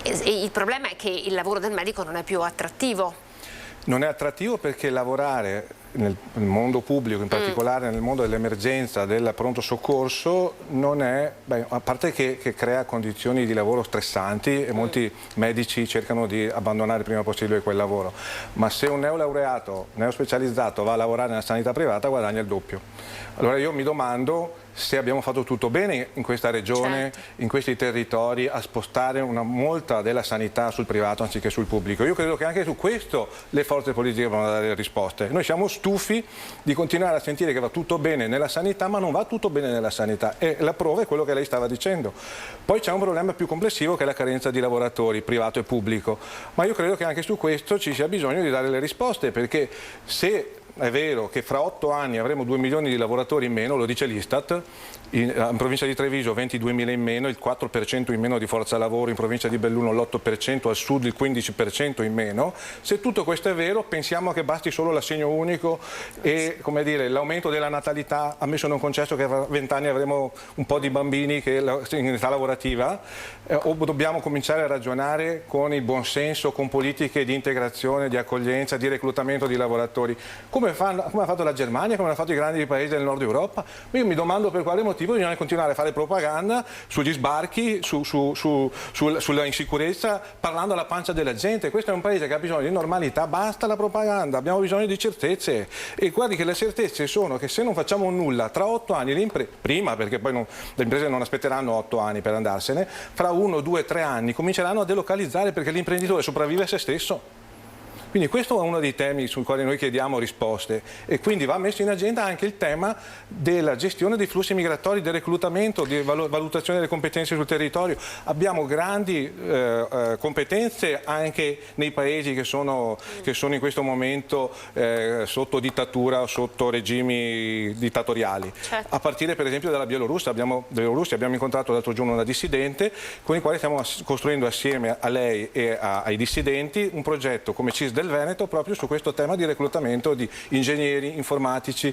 E il problema è che il lavoro del medico non è più attrattivo. Non è attrattivo perché lavorare nel mondo pubblico, in particolare nel mondo dell'emergenza, del pronto soccorso, non è, a parte che crea condizioni di lavoro stressanti e molti medici cercano di abbandonare il prima possibile quel lavoro, ma se un neolaureato, neospecializzato va a lavorare nella sanità privata guadagna il doppio. Allora io mi domando se abbiamo fatto tutto bene in questa regione, in questi territori, a spostare molta della sanità sul privato anziché sul pubblico. Io credo che anche su questo le forze politiche devono dare le risposte. Noi siamo stufi di continuare a sentire che va tutto bene nella sanità, ma non va tutto bene nella sanità, e la prova è quello che lei stava dicendo. Poi c'è un problema più complessivo che è la carenza di lavoratori, privato e pubblico, ma io credo che anche su questo ci sia bisogno di dare le risposte, perché se è vero che fra 8 anni avremo 2 milioni di lavoratori in meno, lo dice l'Istat, in provincia di Treviso 22.000 in meno, il 4% in meno di forza lavoro, in provincia di Belluno l'8%, al sud il 15% in meno. Se tutto questo è vero, pensiamo che basti solo l'assegno unico e, come dire, l'aumento della natalità, ammesso non concesso che fra 20 anni avremo un po' di bambini in età lavorativa, o dobbiamo cominciare a ragionare con il buonsenso, con politiche di integrazione, di accoglienza, di reclutamento di lavoratori, come ha fatto la Germania, come hanno fatto i grandi paesi del nord Europa? Io mi domando per quale motivo bisogna continuare a fare propaganda sugli sbarchi, sulla insicurezza, parlando alla pancia della gente. Questo è un paese che ha bisogno di normalità, basta la propaganda, abbiamo bisogno di certezze, e guardi che le certezze sono che se non facciamo nulla tra 8 anni, prima, perché poi le imprese non aspetteranno 8 anni per andarsene, fra 1, 2, 3 anni cominceranno a delocalizzare, perché l'imprenditore sopravvive a se stesso. Quindi questo è uno dei temi sui quali noi chiediamo risposte, e quindi va messo in agenda anche il tema della gestione dei flussi migratori, del reclutamento, di valutazione delle competenze sul territorio. Abbiamo grandi competenze anche nei paesi che sono in questo momento sotto dittatura o sotto regimi dittatoriali. Certo. A partire per esempio dalla Bielorussia. Abbiamo incontrato l'altro giorno una dissidente con i quali stiamo costruendo assieme a lei e ai dissidenti un progetto come CIS del Veneto proprio su questo tema di reclutamento di ingegneri, informatici,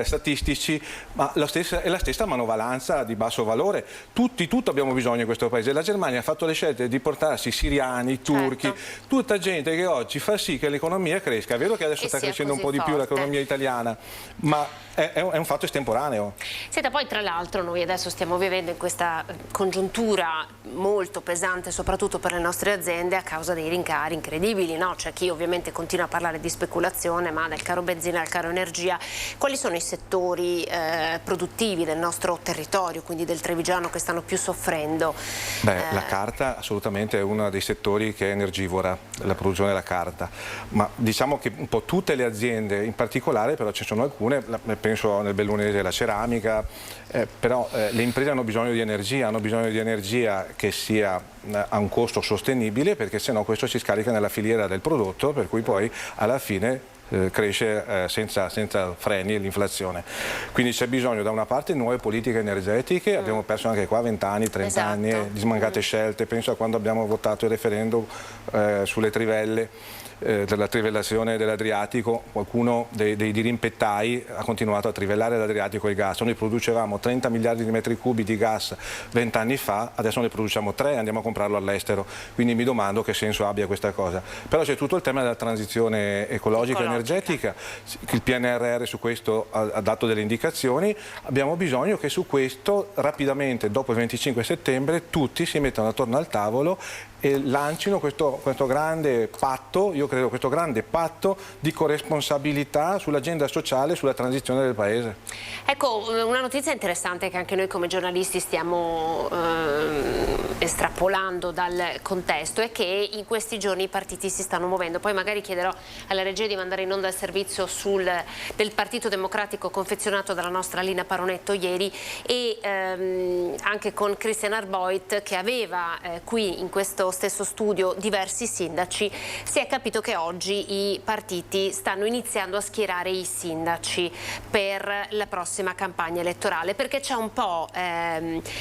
statistici, ma è la stessa manovalanza di basso valore. Tutto abbiamo bisogno in questo paese. La Germania ha fatto le scelte di portarsi siriani, turchi, tutta gente che oggi fa sì che l'economia cresca. È vero che adesso sta crescendo un po' di più l'economia italiana, ma è un fatto estemporaneo. Senta, poi tra l'altro noi adesso stiamo vivendo in questa congiuntura molto pesante, soprattutto per le nostre aziende, a causa dei rincari incredibili, no? C'è chi ovviamente continua a parlare di speculazione, ma dal caro benzina al caro energia. Quali sono i settori produttivi del nostro territorio, quindi del trevigiano, che stanno più soffrendo? La carta assolutamente è uno dei settori che è energivora, la produzione della carta, ma diciamo che un po' tutte le aziende, in particolare però ci sono alcune, penso nel bellunese la ceramica, però le imprese hanno bisogno di energia che sia a un costo sostenibile, perché sennò questo si scarica nella filiera del prodotto, per cui poi alla fine cresce senza freni l'inflazione. Quindi c'è bisogno da una parte di nuove politiche energetiche, abbiamo perso anche qua 20 anni, 30 anni di smancate scelte. Penso a quando abbiamo votato il referendum sulle trivelle, della trivellazione dell'Adriatico. Qualcuno dei dirimpettai ha continuato a trivellare l'Adriatico e il gas. Noi producevamo 30 miliardi di metri cubi di gas 20 anni fa, adesso ne produciamo 3 e andiamo a comprarlo all'estero, quindi mi domando che senso abbia questa cosa. Però c'è tutto il tema della transizione ecologica e energetica, il PNRR su questo ha dato delle indicazioni. Abbiamo bisogno che su questo rapidamente, dopo il 25 settembre, tutti si mettano attorno al tavolo e lancino questo grande patto, io credo questo grande patto di corresponsabilità sull'agenda sociale, sulla transizione del Paese. Ecco, una notizia interessante che anche noi come giornalisti stiamo estrapolando dal contesto è che in questi giorni i partiti si stanno muovendo. Poi magari chiederò alla regia di mandare in onda il servizio del Partito Democratico confezionato dalla nostra Lina Paronetto ieri, e anche con Christian Arboit, che aveva qui in questo stesso studio diversi sindaci. Si è capito che oggi i partiti stanno iniziando a schierare i sindaci per la prossima campagna elettorale, perché c'è un po'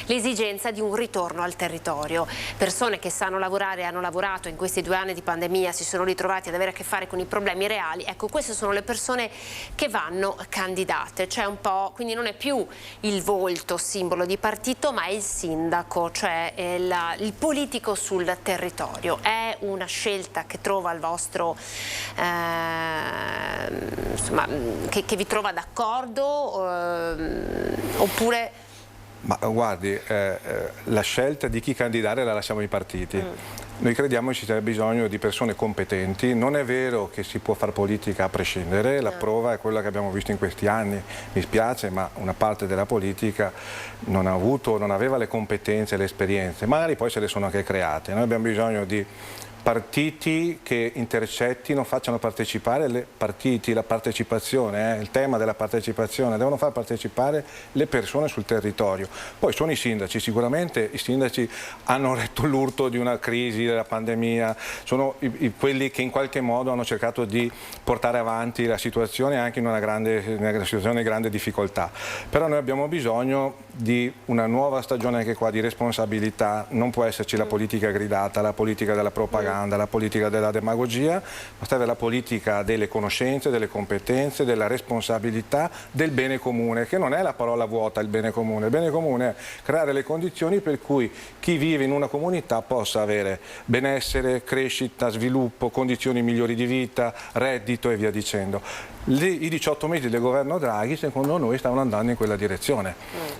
l'esigenza di un ritorno al territorio. Persone che sanno lavorare, hanno lavorato in questi 2 anni di pandemia, si sono ritrovati ad avere a che fare con i problemi reali. Ecco, queste sono le persone che vanno candidate. C'è un po', quindi non è più il volto simbolo di partito, ma è il sindaco, cioè il politico sul territorio. È una scelta che trova il vostro insomma, che vi trova d'accordo oppure... Ma guardi, la scelta di chi candidare la lasciamo ai partiti. Noi crediamo che ci sia bisogno di persone competenti. Non è vero che si può fare politica a prescindere, la prova è quella che abbiamo visto in questi anni. Mi spiace, ma una parte della politica non aveva le competenze e le esperienze, magari poi se le sono anche create. Noi abbiamo bisogno di partiti che intercettino, facciano partecipare le partiti, la partecipazione, il tema della partecipazione, devono far partecipare le persone sul territorio. Poi sono i sindaci, sicuramente i sindaci hanno retto l'urto di una crisi, della pandemia, sono quelli che in qualche modo hanno cercato di portare avanti la situazione anche in una situazione di grande difficoltà. Però noi abbiamo bisogno di una nuova stagione anche qua di responsabilità, non può esserci la politica gridata, la politica della propaganda, la politica della demagogia, ma serve la politica delle conoscenze, delle competenze, della responsabilità, del bene comune, che non è la parola vuota il bene comune è creare le condizioni per cui chi vive in una comunità possa avere benessere, crescita, sviluppo, condizioni migliori di vita, reddito e via dicendo. I 18 mesi del governo Draghi secondo noi stavano andando in quella direzione,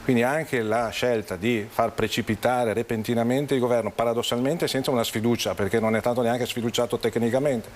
quindi anche la scelta di far precipitare repentinamente il governo, paradossalmente senza una sfiducia, perché non è stato neanche sfiduciato tecnicamente,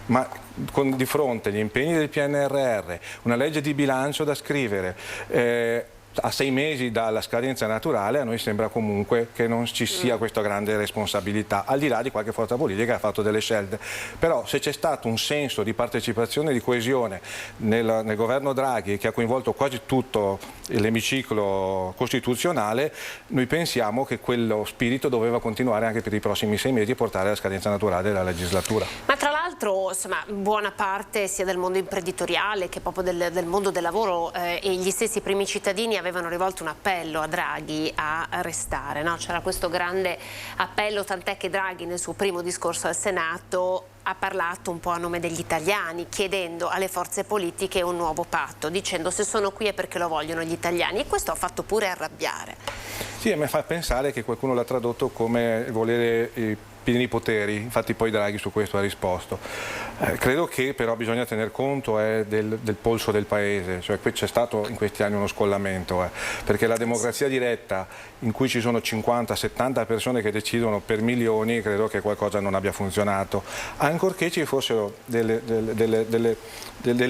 ma di fronte agli impegni del PNRR, una legge di bilancio da scrivere, a 6 mesi dalla scadenza naturale, a noi sembra comunque che non ci sia questa grande responsabilità, al di là di qualche forza politica che ha fatto delle scelte. Però se c'è stato un senso di partecipazione e di coesione nel governo Draghi, che ha coinvolto quasi tutto l'emiciclo costituzionale, noi pensiamo che quello spirito doveva continuare anche per i prossimi 6 mesi e portare alla scadenza naturale della legislatura. Ma tra l'altro, insomma, buona parte sia del mondo imprenditoriale che proprio del mondo del lavoro e gli stessi primi cittadini avevano rivolto un appello a Draghi a restare, no? C'era questo grande appello, tant'è che Draghi nel suo primo discorso al Senato ha parlato un po' a nome degli italiani, chiedendo alle forze politiche un nuovo patto, dicendo se sono qui è perché lo vogliono gli italiani, e questo ha fatto pure arrabbiare. Sì, a me fa pensare che qualcuno l'ha tradotto come volere pieni poteri, infatti poi Draghi su questo ha risposto. Credo che però bisogna tener conto del polso del paese, cioè c'è stato in questi anni uno scollamento, perché la democrazia diretta in cui ci sono 50-70 persone che decidono per milioni, credo che qualcosa non abbia funzionato, ancorché ci fossero delle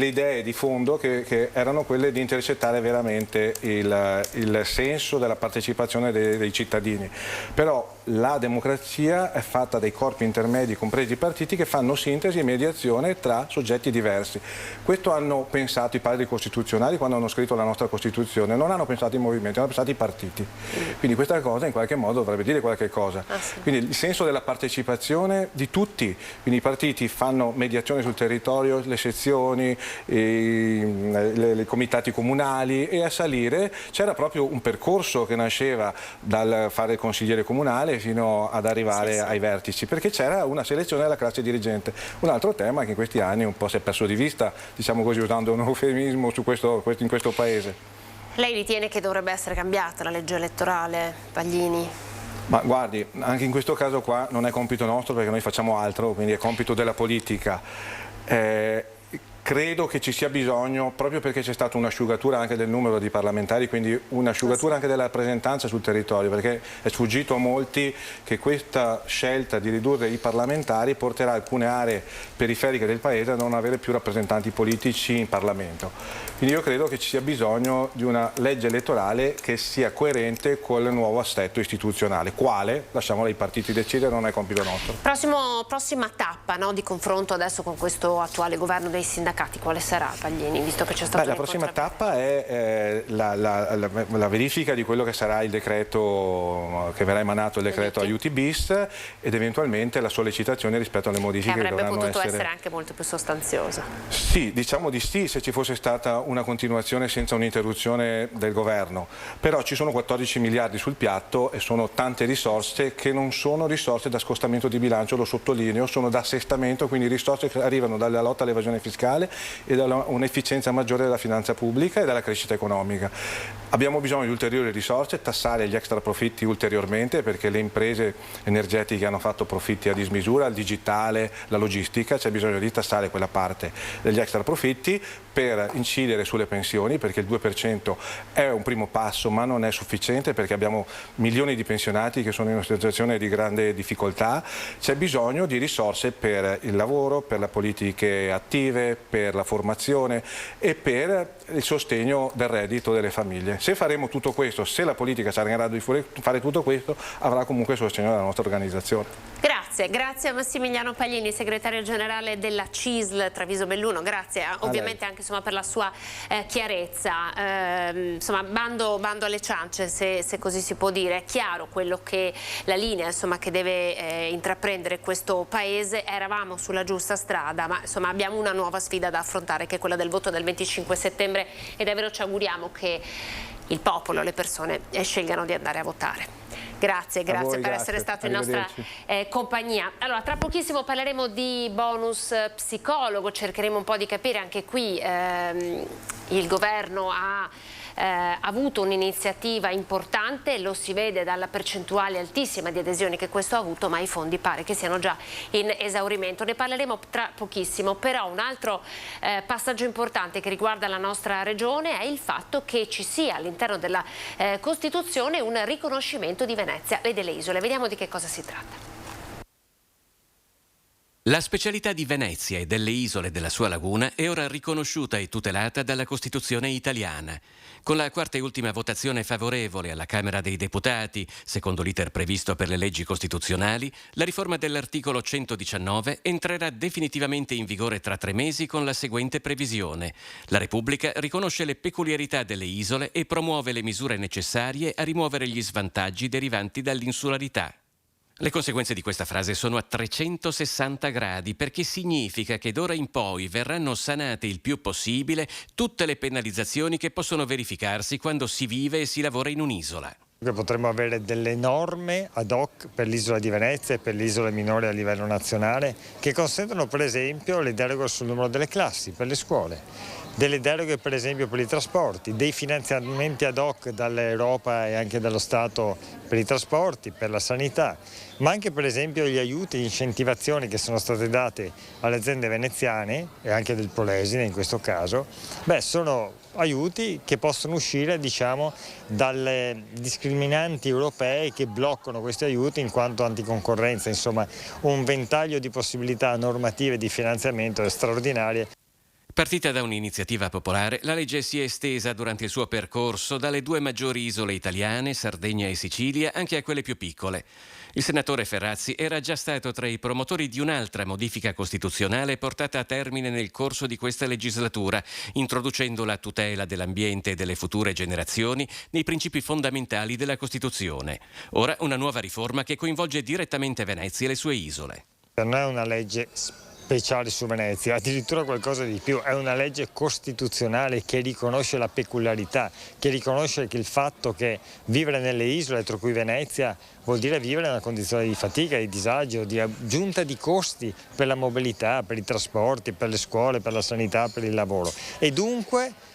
idee di fondo che erano quelle di intercettare veramente il senso della partecipazione dei cittadini. Però la democrazia è fatta dai corpi intermedi, compresi i partiti, che fanno sintesi e mediazione tra soggetti diversi. Questo hanno pensato i padri costituzionali quando hanno scritto la nostra Costituzione, non hanno pensato i movimenti, hanno pensato i partiti. Quindi questa cosa in qualche modo dovrebbe dire qualche cosa. Quindi il senso della partecipazione di tutti, quindi i partiti fanno mediazione sul territorio, le sezioni, i comitati comunali, e a salire c'era proprio un percorso che nasceva dal fare il consigliere comunale fino ad arrivare ai vertici, perché c'era una selezione della classe dirigente. Un altro tema che in questi anni un po' si è perso di vista, diciamo così, usando un eufemismo in questo paese. Lei ritiene che dovrebbe essere cambiata la legge elettorale, Paglini? Ma guardi, anche in questo caso qua non è compito nostro, perché noi facciamo altro, quindi è compito della politica. Credo che ci sia bisogno, proprio perché c'è stata un'asciugatura anche del numero di parlamentari, quindi un'asciugatura anche della rappresentanza sul territorio, perché è sfuggito a molti che questa scelta di ridurre i parlamentari porterà alcune aree periferiche del paese a non avere più rappresentanti politici in Parlamento. Quindi io credo che ci sia bisogno di una legge elettorale che sia coerente con il nuovo assetto istituzionale. Quale? Lasciamolo ai partiti decidere, non è compito nostro. Prossima tappa, no, di confronto adesso con questo attuale governo dei sindacati, quale sarà, Paglini, visto che c'è stato la prossima tappa è la verifica di quello che sarà il decreto che verrà emanato, il decreto aiuti bis, ed eventualmente la sollecitazione rispetto alle modifiche che avrebbe dovranno potuto essere anche molto più sostanziosa. Sì, diciamo di sì, se ci fosse stata una continuazione senza un'interruzione del governo, però ci sono 14 miliardi sul piatto e sono tante risorse che non sono risorse da scostamento di bilancio, lo sottolineo, sono da assestamento, quindi risorse che arrivano dalla lotta all'evasione fiscale fiscale e da un'efficienza maggiore della finanza pubblica e della crescita economica. Abbiamo bisogno di ulteriori risorse, tassare gli extra profitti ulteriormente, perché le imprese energetiche hanno fatto profitti a dismisura, il digitale, la logistica, c'è bisogno di tassare quella parte degli extra profitti per incidere sulle pensioni, perché il 2% è un primo passo ma non è sufficiente, perché abbiamo milioni di pensionati che sono in una situazione di grande difficoltà. C'è bisogno di risorse per il lavoro, per le politiche attive, per la formazione e per il sostegno del reddito delle famiglie. Se faremo tutto questo, se la politica sarà in grado di fare tutto questo, avrà comunque il sostegno della nostra organizzazione. Grazie a Massimiliano Paglini, segretario generale della CISL Treviso Belluno, grazie ovviamente anche per la sua chiarezza. Insomma, bando alle ciance, se così si può dire. È chiaro quello che la linea che deve intraprendere questo Paese. Eravamo sulla giusta strada, ma abbiamo una nuova sfida da affrontare, che è quella del voto del 25 settembre, e davvero ci auguriamo che il popolo, le persone scelgano di andare a votare. Grazie per essere stato in nostra compagnia. Allora, tra pochissimo parleremo di bonus psicologo, cercheremo un po' di capire anche qui. Il governo ha avuto un'iniziativa importante, lo si vede dalla percentuale altissima di adesioni che questo ha avuto, ma i fondi pare che siano già in esaurimento. Ne parleremo tra pochissimo, però un altro passaggio importante che riguarda la nostra regione è il fatto che ci sia all'interno della Costituzione un riconoscimento di Venezia e delle isole. Vediamo di che cosa si tratta. La specialità di Venezia e delle isole della sua laguna è ora riconosciuta e tutelata dalla Costituzione italiana. Con la quarta e ultima votazione favorevole alla Camera dei Deputati, secondo l'iter previsto per le leggi costituzionali, la riforma dell'articolo 119 entrerà definitivamente in vigore tra 3 mesi con la seguente previsione. La Repubblica riconosce le peculiarità delle isole e promuove le misure necessarie a rimuovere gli svantaggi derivanti dall'insularità. Le conseguenze di questa frase sono a 360 gradi, perché significa che d'ora in poi verranno sanate il più possibile tutte le penalizzazioni che possono verificarsi quando si vive e si lavora in un'isola. Potremmo avere delle norme ad hoc per l'isola di Venezia e per le isole minori a livello nazionale che consentono per esempio le deroghe sul numero delle classi per le scuole, delle deroghe per esempio per i trasporti, dei finanziamenti ad hoc dall'Europa e anche dallo Stato per i trasporti, per la sanità, ma anche per esempio gli aiuti e le incentivazioni che sono state date alle aziende veneziane e anche del Polesine in questo caso, sono aiuti che possono uscire dalle discriminanti europee che bloccano questi aiuti in quanto anticoncorrenza, insomma un ventaglio di possibilità normative di finanziamento straordinarie. Partita da un'iniziativa popolare, la legge si è estesa durante il suo percorso dalle 2 maggiori isole italiane, Sardegna e Sicilia, anche a quelle più piccole. Il senatore Ferrazzi era già stato tra i promotori di un'altra modifica costituzionale portata a termine nel corso di questa legislatura, introducendo la tutela dell'ambiente e delle future generazioni nei principi fondamentali della Costituzione. Ora una nuova riforma che coinvolge direttamente Venezia e le sue isole. Non è una legge speciale su Venezia, addirittura qualcosa di più, è una legge costituzionale che riconosce la peculiarità, che riconosce che il fatto che vivere nelle isole, tra cui Venezia, vuol dire vivere in una condizione di fatica, di disagio, di aggiunta di costi per la mobilità, per i trasporti, per le scuole, per la sanità, per il lavoro. E dunque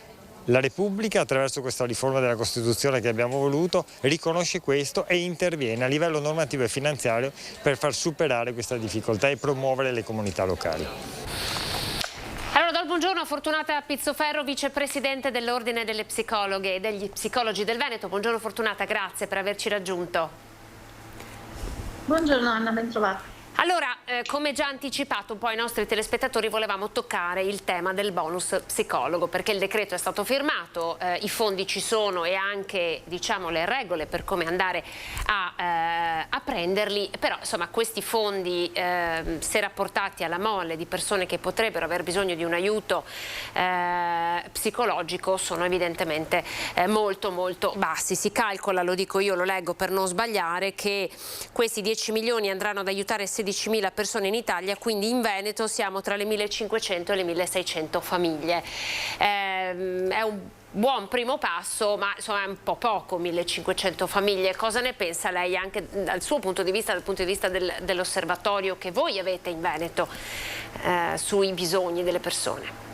la Repubblica, attraverso questa riforma della Costituzione che abbiamo voluto, riconosce questo e interviene a livello normativo e finanziario per far superare questa difficoltà e promuovere le comunità locali. Allora, do il buongiorno a Fortunata Pizzoferro, vicepresidente dell'Ordine delle Psicologhe e degli Psicologi del Veneto. Buongiorno Fortunata, grazie per averci raggiunto. Buongiorno Anna, ben trovata. Allora, come già anticipato un po' ai nostri telespettatori, volevamo toccare il tema del bonus psicologo, perché il decreto è stato firmato, i fondi ci sono e anche, diciamo, le regole per come andare a prenderli, però insomma questi fondi, se rapportati alla mole di persone che potrebbero aver bisogno di un aiuto psicologico, sono evidentemente molto molto bassi. Si calcola, lo dico io, lo leggo per non sbagliare, che questi 10 milioni andranno ad aiutare 16.000 persone in Italia, quindi in Veneto siamo tra le 1.500 e le 1.600 famiglie. È un buon primo passo, ma insomma è un po' poco, 1.500 famiglie. Cosa ne pensa lei anche dal suo punto di vista, dal punto di vista dell'osservatorio che voi avete in Veneto sui bisogni delle persone?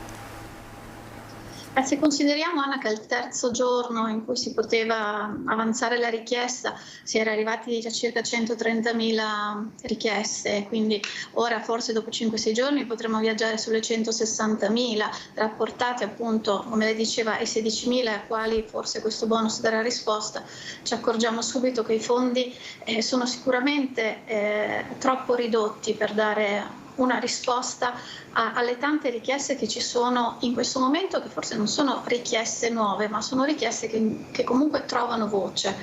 Se consideriamo, Anna, che al terzo giorno in cui si poteva avanzare la richiesta si era arrivati a circa 130.000 richieste, quindi ora forse dopo 5-6 giorni potremo viaggiare sulle 160.000, rapportate appunto, come lei diceva, ai 16.000 ai quali forse questo bonus darà risposta, ci accorgiamo subito che i fondi sono sicuramente troppo ridotti per dare una risposta alle tante richieste che ci sono in questo momento, che forse non sono richieste nuove, ma sono richieste che comunque trovano voce.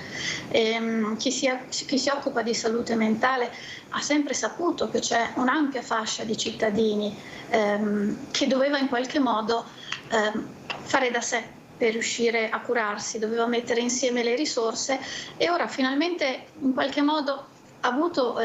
Chi si occupa di salute mentale ha sempre saputo che c'è un'ampia fascia di cittadini che doveva in qualche modo fare da sé per riuscire a curarsi, doveva mettere insieme le risorse e ora finalmente in qualche modo ha avuto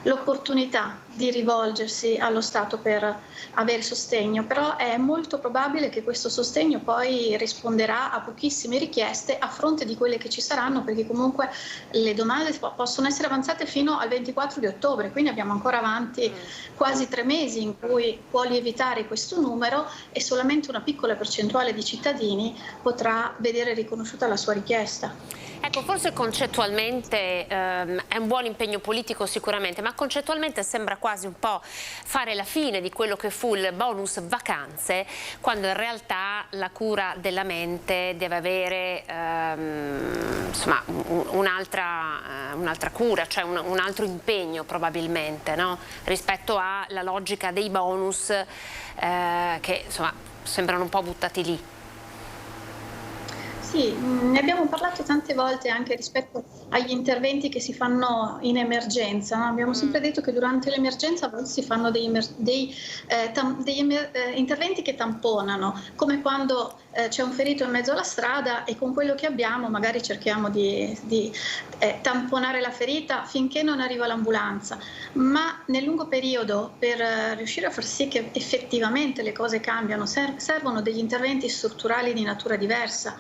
l'opportunità di rivolgersi allo Stato per avere sostegno, però è molto probabile che questo sostegno poi risponderà a pochissime richieste a fronte di quelle che ci saranno, perché comunque le domande possono essere avanzate fino al 24 di ottobre, quindi abbiamo ancora avanti quasi 3 mesi in cui può lievitare questo numero e solamente una piccola percentuale di cittadini potrà vedere riconosciuta la sua richiesta. Ecco, forse concettualmente è un buon impegno politico sicuramente, ma concettualmente sembra quasi un po' fare la fine di quello che fu il bonus vacanze, quando in realtà la cura della mente deve avere insomma un'altra cura, cioè un altro impegno probabilmente, no? Rispetto alla logica dei bonus che insomma sembrano un po' buttati lì. Sì, ne abbiamo parlato tante volte anche rispetto agli interventi che si fanno in emergenza, no? Abbiamo sempre detto che durante l'emergenza a volte si fanno degli interventi che tamponano, come quando c'è un ferito in mezzo alla strada e con quello che abbiamo magari cerchiamo di tamponare la ferita finché non arriva l'ambulanza, ma nel lungo periodo per riuscire a far sì che effettivamente le cose cambiano servono degli interventi strutturali di natura diversa.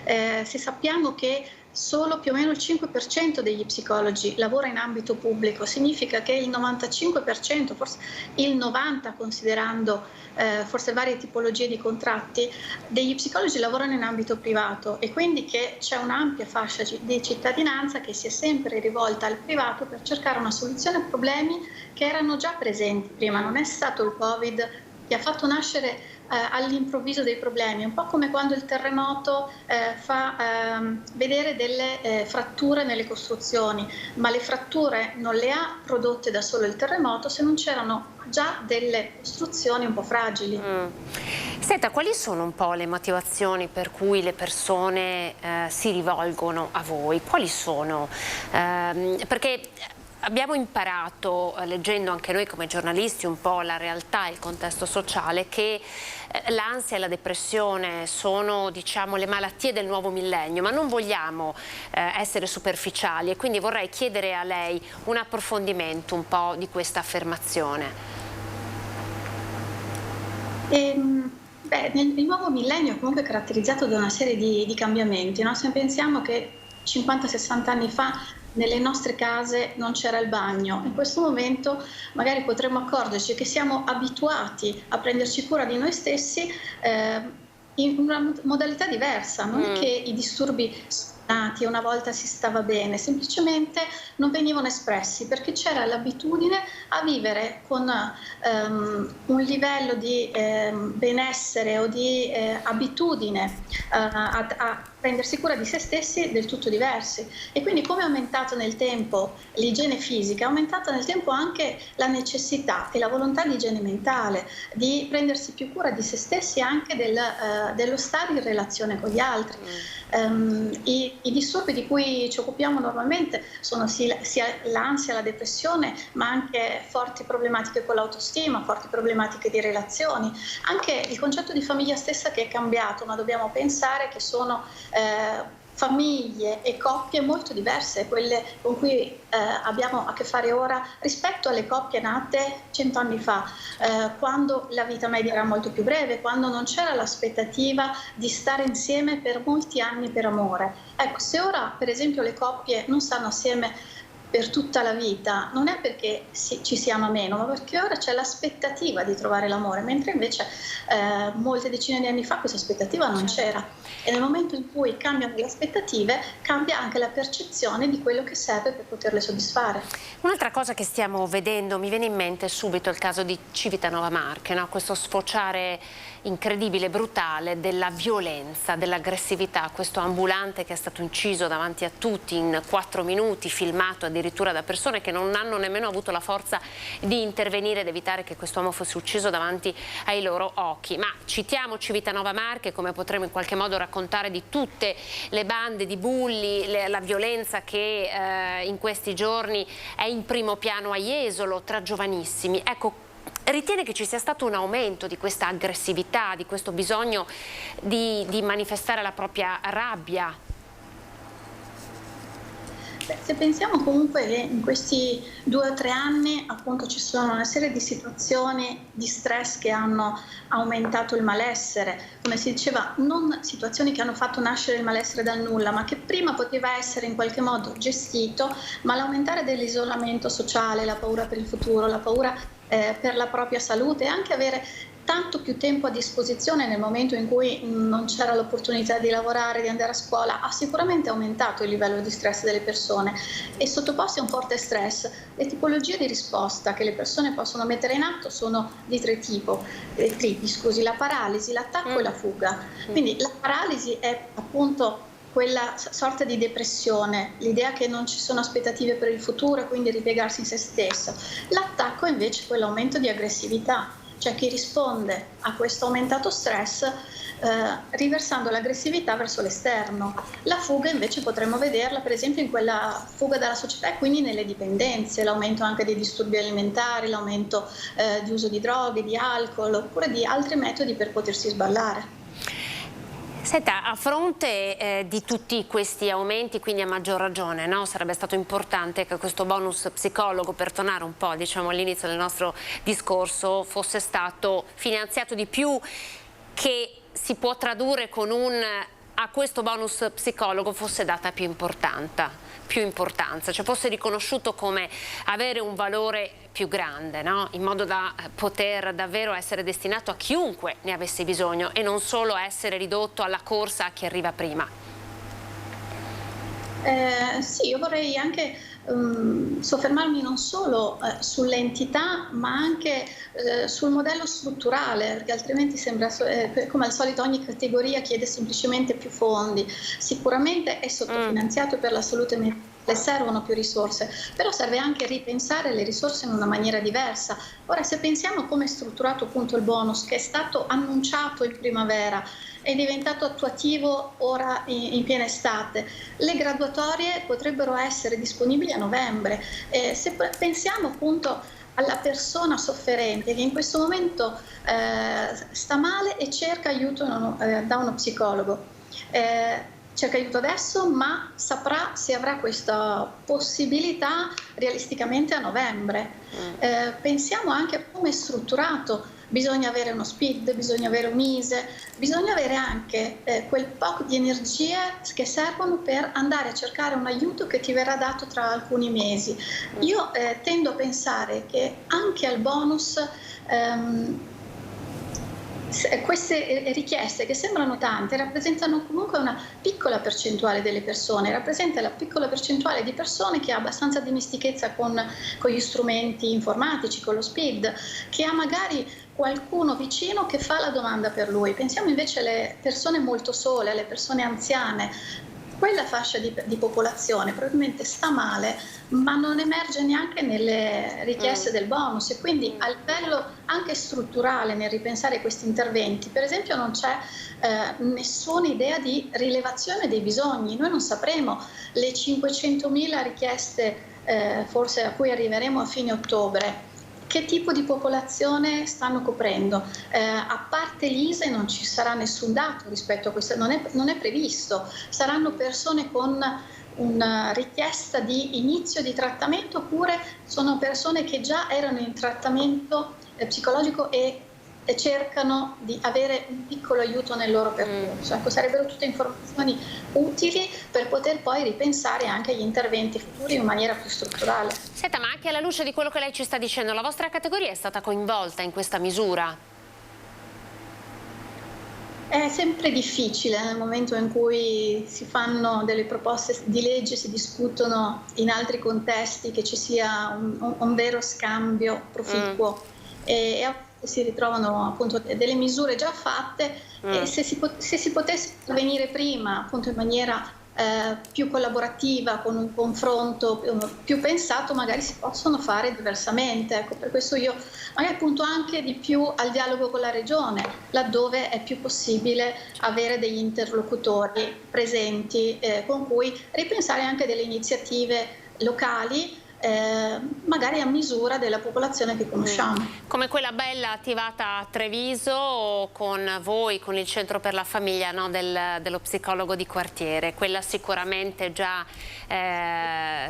Se sappiamo che solo più o meno il 5% degli psicologi lavora in ambito pubblico, significa che il 95%, forse il 90% considerando forse varie tipologie di contratti, degli psicologi lavorano in ambito privato e quindi che c'è un'ampia fascia di cittadinanza che si è sempre rivolta al privato per cercare una soluzione a problemi che erano già presenti prima. Non è stato il Covid che ha fatto nascere all'improvviso dei problemi, un po' come quando il terremoto fa vedere delle fratture nelle costruzioni, ma le fratture non le ha prodotte da solo il terremoto se non c'erano già delle costruzioni un po' fragili. Senta, quali sono un po' le motivazioni per cui le persone si rivolgono a voi? Quali sono? Perché abbiamo imparato, leggendo anche noi come giornalisti un po' la realtà e il contesto sociale, che l'ansia e la depressione sono, diciamo, le malattie del nuovo millennio, ma non vogliamo essere superficiali e quindi vorrei chiedere a lei un approfondimento un po' di questa affermazione. Il nuovo millennio è comunque caratterizzato da una serie di cambiamenti, no? Se pensiamo che 50-60 anni fa nelle nostre case non c'era il bagno, in questo momento magari potremmo accorgerci che siamo abituati a prenderci cura di noi stessi in una modalità diversa, non è che i disturbi una volta si stava bene, semplicemente non venivano espressi perché c'era l'abitudine a vivere con un livello di benessere o di abitudine a prendersi cura di se stessi del tutto diversi. E quindi come è aumentato nel tempo l'igiene fisica, è aumentata nel tempo anche la necessità e la volontà di igiene mentale, di prendersi più cura di se stessi e anche dello stare in relazione con gli altri. I disturbi di cui ci occupiamo normalmente sono sia l'ansia, la depressione, ma anche forti problematiche con l'autostima, forti problematiche di relazioni, anche il concetto di famiglia stessa che è cambiato, ma dobbiamo pensare che sono famiglie e coppie molto diverse, quelle con cui abbiamo a che fare ora rispetto alle coppie nate 100 anni fa, quando la vita media era molto più breve, quando non c'era l'aspettativa di stare insieme per molti anni per amore. Ecco, se ora per esempio le coppie non stanno assieme per tutta la vita, non è perché ci si ama meno, ma perché ora c'è l'aspettativa di trovare l'amore, mentre invece molte decine di anni fa questa aspettativa non c'era. E nel momento in cui cambiano le aspettative, cambia anche la percezione di quello che serve per poterle soddisfare. Un'altra cosa che stiamo vedendo, mi viene in mente subito il caso di Civitanova Marche, no? Questo sfociare incredibile, brutale della violenza, dell'aggressività, questo ambulante che è stato inciso davanti a tutti in 4 minuti, filmato addirittura da persone che non hanno nemmeno avuto la forza di intervenire ed evitare che quest'uomo fosse ucciso davanti ai loro occhi. Ma citiamo Civitanova Marche, come potremo in qualche modo raccontare di tutte le bande di bulli, la violenza che in questi giorni è in primo piano a Jesolo tra giovanissimi. Ecco, ritiene che ci sia stato un aumento di questa aggressività, di questo bisogno di manifestare la propria rabbia? Se pensiamo comunque che in questi 2 o 3 anni appunto ci sono una serie di situazioni di stress che hanno aumentato il malessere, come si diceva, non situazioni che hanno fatto nascere il malessere dal nulla, ma che prima poteva essere in qualche modo gestito, ma l'aumentare dell'isolamento sociale, la paura per il futuro, la paura per la propria salute e anche avere tanto più tempo a disposizione nel momento in cui non c'era l'opportunità di lavorare, di andare a scuola, ha sicuramente aumentato il livello di stress delle persone e sottoposti a un forte stress. Le tipologie di risposta che le persone possono mettere in atto sono di 3 tipi, la paralisi, l'attacco e la fuga. Quindi la paralisi è appunto quella sorta di depressione, l'idea che non ci sono aspettative per il futuro e quindi ripiegarsi in se stesso. L'attacco è invece quell'aumento di aggressività, cioè chi risponde a questo aumentato stress riversando l'aggressività verso l'esterno. La fuga invece potremmo vederla per esempio in quella fuga dalla società e quindi nelle dipendenze, l'aumento anche dei disturbi alimentari, l'aumento di uso di droghe, di alcol oppure di altri metodi per potersi sballare. Senta, a fronte di tutti questi aumenti, quindi a maggior ragione, no? Sarebbe stato importante che questo bonus psicologo, per tornare un po', diciamo, all'inizio del nostro discorso, fosse stato finanziato di più, che si può tradurre con un a questo bonus psicologo fosse data più importanza, cioè fosse riconosciuto come avere un valore più grande, no? In modo da poter davvero essere destinato a chiunque ne avesse bisogno e non solo essere ridotto alla corsa a chi arriva prima. Sì, io vorrei anche soffermarmi non solo sull'entità ma anche sul modello strutturale, perché altrimenti sembra come al solito ogni categoria chiede semplicemente più fondi. Sicuramente è sottofinanziato per la salute mentale, servono più risorse, però serve anche ripensare le risorse in una maniera diversa. Ora, se pensiamo a come è strutturato appunto il bonus, che è stato annunciato in primavera, è diventato attuativo ora in piena estate, le graduatorie potrebbero essere disponibili a novembre. Se pensiamo appunto alla persona sofferente che in questo momento sta male e cerca aiuto da uno psicologo, cerca aiuto adesso, ma saprà se avrà questa possibilità realisticamente a novembre. Pensiamo anche a come è strutturato. Bisogna avere uno SPID, bisogna avere un ISE, bisogna avere anche quel poco di energie che servono per andare a cercare un aiuto che ti verrà dato tra alcuni mesi. Io tendo a pensare che anche al bonus queste richieste, che sembrano tante, rappresentano comunque una piccola percentuale delle persone, rappresenta la piccola percentuale di persone che ha abbastanza dimestichezza con gli strumenti informatici, con lo SPID, che ha magari qualcuno vicino che fa la domanda per lui. Pensiamo invece alle persone molto sole, alle persone anziane. Quella fascia di popolazione probabilmente sta male, ma non emerge neanche nelle richieste del bonus e quindi a livello anche strutturale nel ripensare questi interventi, per esempio non c'è nessuna idea di rilevazione dei bisogni. Noi non sapremo le 500.000 richieste forse a cui arriveremo a fine ottobre, che tipo di popolazione stanno coprendo. A parte l'ISE non ci sarà nessun dato rispetto a questo, non è previsto. Saranno persone con una richiesta di inizio di trattamento oppure sono persone che già erano in trattamento psicologico e e cercano di avere un piccolo aiuto nel loro percorso. Ecco, sarebbero tutte informazioni utili per poter poi ripensare anche agli interventi futuri in maniera più strutturale. Senta, ma anche alla luce di quello che lei ci sta dicendo, la vostra categoria è stata coinvolta in questa misura? È sempre difficile nel momento in cui si fanno delle proposte di legge, si discutono in altri contesti, che ci sia un vero scambio proficuo e a volte si ritrovano appunto delle misure già fatte e se si potesse venire prima appunto in maniera più collaborativa, con un confronto più pensato, magari si possono fare diversamente. Ecco, per questo io magari punto anche di più al dialogo con la Regione, laddove è più possibile avere degli interlocutori presenti con cui ripensare anche delle iniziative locali, magari a misura della popolazione che conosciamo. Come quella bella attivata a Treviso con voi, con il Centro per la Famiglia, no, dello psicologo di quartiere. Quella sicuramente già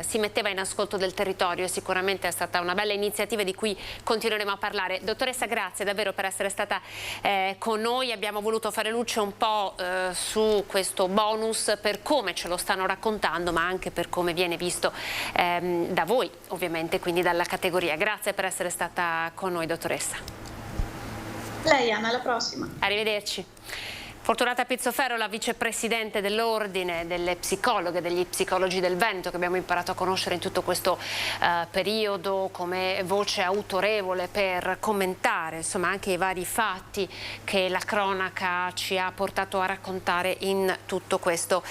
si metteva in ascolto del territorio e sicuramente è stata una bella iniziativa di cui continueremo a parlare. Dottoressa, grazie davvero per essere stata con noi. Abbiamo voluto fare luce un po' su questo bonus, per come ce lo stanno raccontando, ma anche per come viene visto da voi, ovviamente, quindi dalla categoria. Grazie per essere stata con noi, dottoressa. Lei, Anna, alla prossima. Arrivederci. Fortunata Pizzoferro, la vicepresidente dell'Ordine delle psicologhe e degli psicologi del Veneto, che abbiamo imparato a conoscere in tutto questo periodo come voce autorevole per commentare insomma anche i vari fatti che la cronaca ci ha portato a raccontare in tutto questo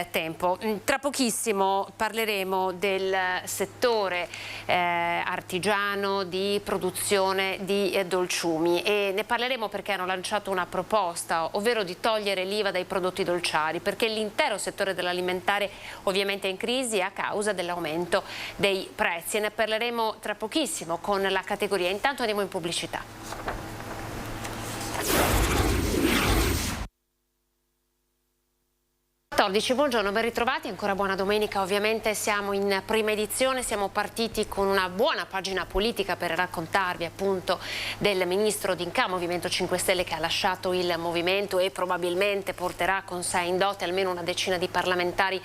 tempo. Tra pochissimo parleremo del settore artigiano di produzione di dolciumi e ne parleremo perché hanno lanciato una proposta, ovvero di togliere l'IVA dai prodotti dolciari, perché l'intero settore dell'alimentare ovviamente è in crisi a causa dell'aumento dei prezzi. Ne parleremo tra pochissimo con la categoria. Intanto andiamo in pubblicità. Buongiorno, ben ritrovati, ancora buona domenica. Ovviamente siamo in prima edizione, siamo partiti con una buona pagina politica per raccontarvi appunto del ministro D'Incà, Movimento 5 Stelle, che ha lasciato il movimento e probabilmente porterà con sé in dote almeno una decina di parlamentari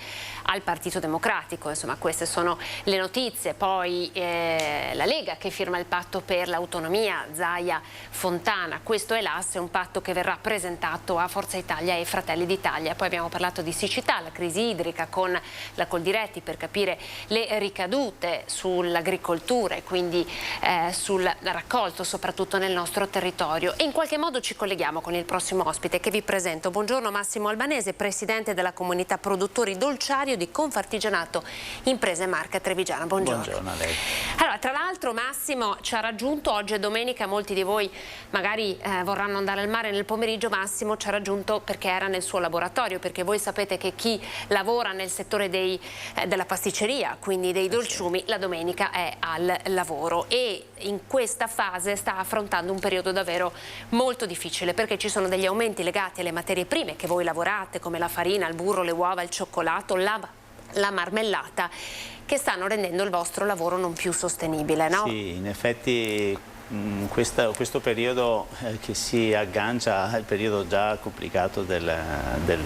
al Partito Democratico. Insomma, queste sono le notizie. Poi la Lega che firma il patto per l'autonomia, Zaia, Fontana. Questo è l'asse, un patto che verrà presentato a Forza Italia e Fratelli d'Italia. Poi abbiamo parlato di siccità, la crisi idrica con la Coldiretti per capire le ricadute sull'agricoltura e quindi sul raccolto soprattutto nel nostro territorio. E in qualche modo ci colleghiamo con il prossimo ospite che vi presento. Buongiorno, Massimo Albanese, presidente della comunità produttori dolciario di Confartigianato Imprese Marche Trevigiana. Buongiorno. Buongiorno a lei. Allora, tra l'altro Massimo ci ha raggiunto, oggi è domenica, molti di voi magari vorranno andare al mare nel pomeriggio. Massimo ci ha raggiunto perché era nel suo laboratorio, perché voi sapete che chi lavora nel settore della pasticceria, quindi dei dolciumi, la domenica è al lavoro e in questa fase sta affrontando un periodo davvero molto difficile, perché ci sono degli aumenti legati alle materie prime che voi lavorate, come la farina, il burro, le uova, il cioccolato, la marmellata, che stanno rendendo il vostro lavoro non più sostenibile, no? Sì, in effetti questo periodo che si aggancia al periodo già complicato del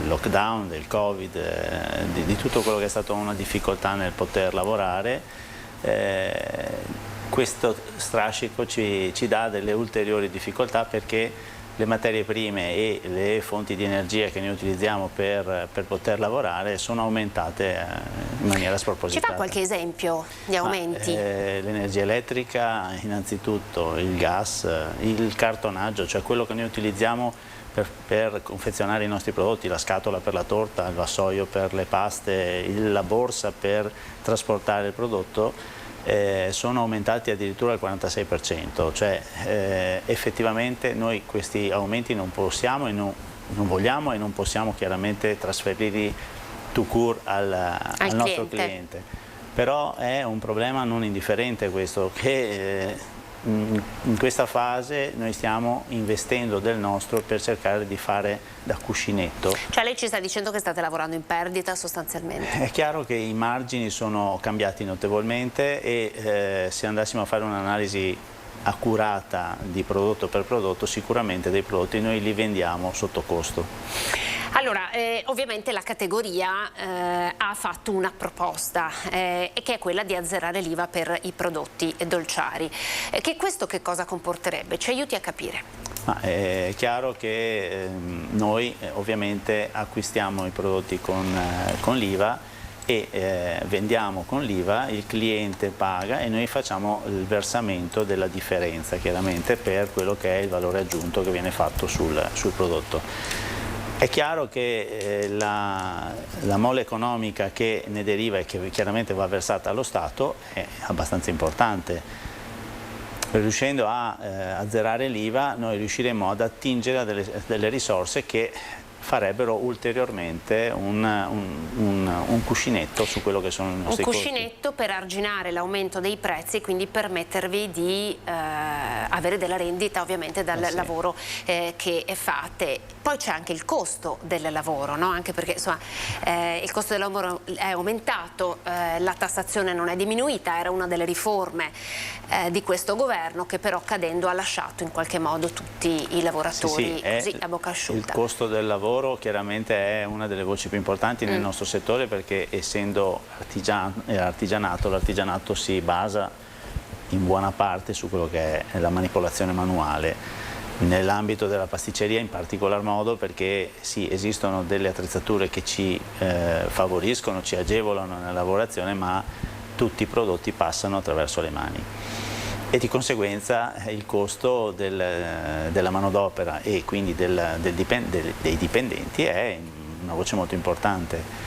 lockdown, del Covid, di tutto quello che è stato una difficoltà nel poter lavorare, questo strascico ci dà delle ulteriori difficoltà, perché le materie prime e le fonti di energia che noi utilizziamo per poter lavorare sono aumentate in maniera spropositata. Ci fa qualche esempio di aumenti? L'energia elettrica innanzitutto, il gas, il cartonaggio, cioè quello che noi utilizziamo per confezionare i nostri prodotti, la scatola per la torta, il vassoio per le paste, la borsa per trasportare il prodotto, sono aumentati addirittura al 46%, cioè effettivamente noi questi aumenti non possiamo e non vogliamo e non possiamo chiaramente trasferirli tout court al nostro cliente. Però è un problema non indifferente questo, che in questa fase noi stiamo investendo del nostro per cercare di fare da cuscinetto. Cioè lei ci sta dicendo che state lavorando in perdita sostanzialmente? È chiaro che i margini sono cambiati notevolmente e se andassimo a fare un'analisi accurata di prodotto per prodotto, sicuramente dei prodotti noi li vendiamo sotto costo. Allora, ovviamente la categoria ha fatto una proposta che è quella di azzerare l'IVA per i prodotti dolciari. Questo che cosa comporterebbe? Ci aiuti a capire. È chiaro che noi ovviamente acquistiamo i prodotti con l'IVA e vendiamo con l'IVA, il cliente paga e noi facciamo il versamento della differenza chiaramente per quello che è il valore aggiunto che viene fatto sul prodotto. È chiaro che la mole economica che ne deriva e che chiaramente va versata allo Stato è abbastanza importante. Riuscendo a azzerare l'IVA noi riusciremo ad attingere a delle risorse che farebbero ulteriormente un cuscinetto su quello che sono i nostri costi. Un cuscinetto per arginare l'aumento dei prezzi e quindi permettervi di avere della rendita ovviamente dal lavoro che fate. Poi c'è anche il costo del lavoro, no? Anche perché insomma, il costo del lavoro è aumentato, la tassazione non è diminuita, era una delle riforme di questo governo che però cadendo ha lasciato in qualche modo tutti i lavoratori così a bocca asciutta. Il costo del lavoro chiaramente è una delle voci più importanti nel nostro settore perché essendo artigianato, l'artigianato si basa in buona parte su quello che è la manipolazione manuale. Nell'ambito della pasticceria in particolar modo perché sì, esistono delle attrezzature che ci favoriscono, ci agevolano nella lavorazione, ma tutti i prodotti passano attraverso le mani. E di conseguenza il costo della manodopera e quindi dei dipendenti è una voce molto importante.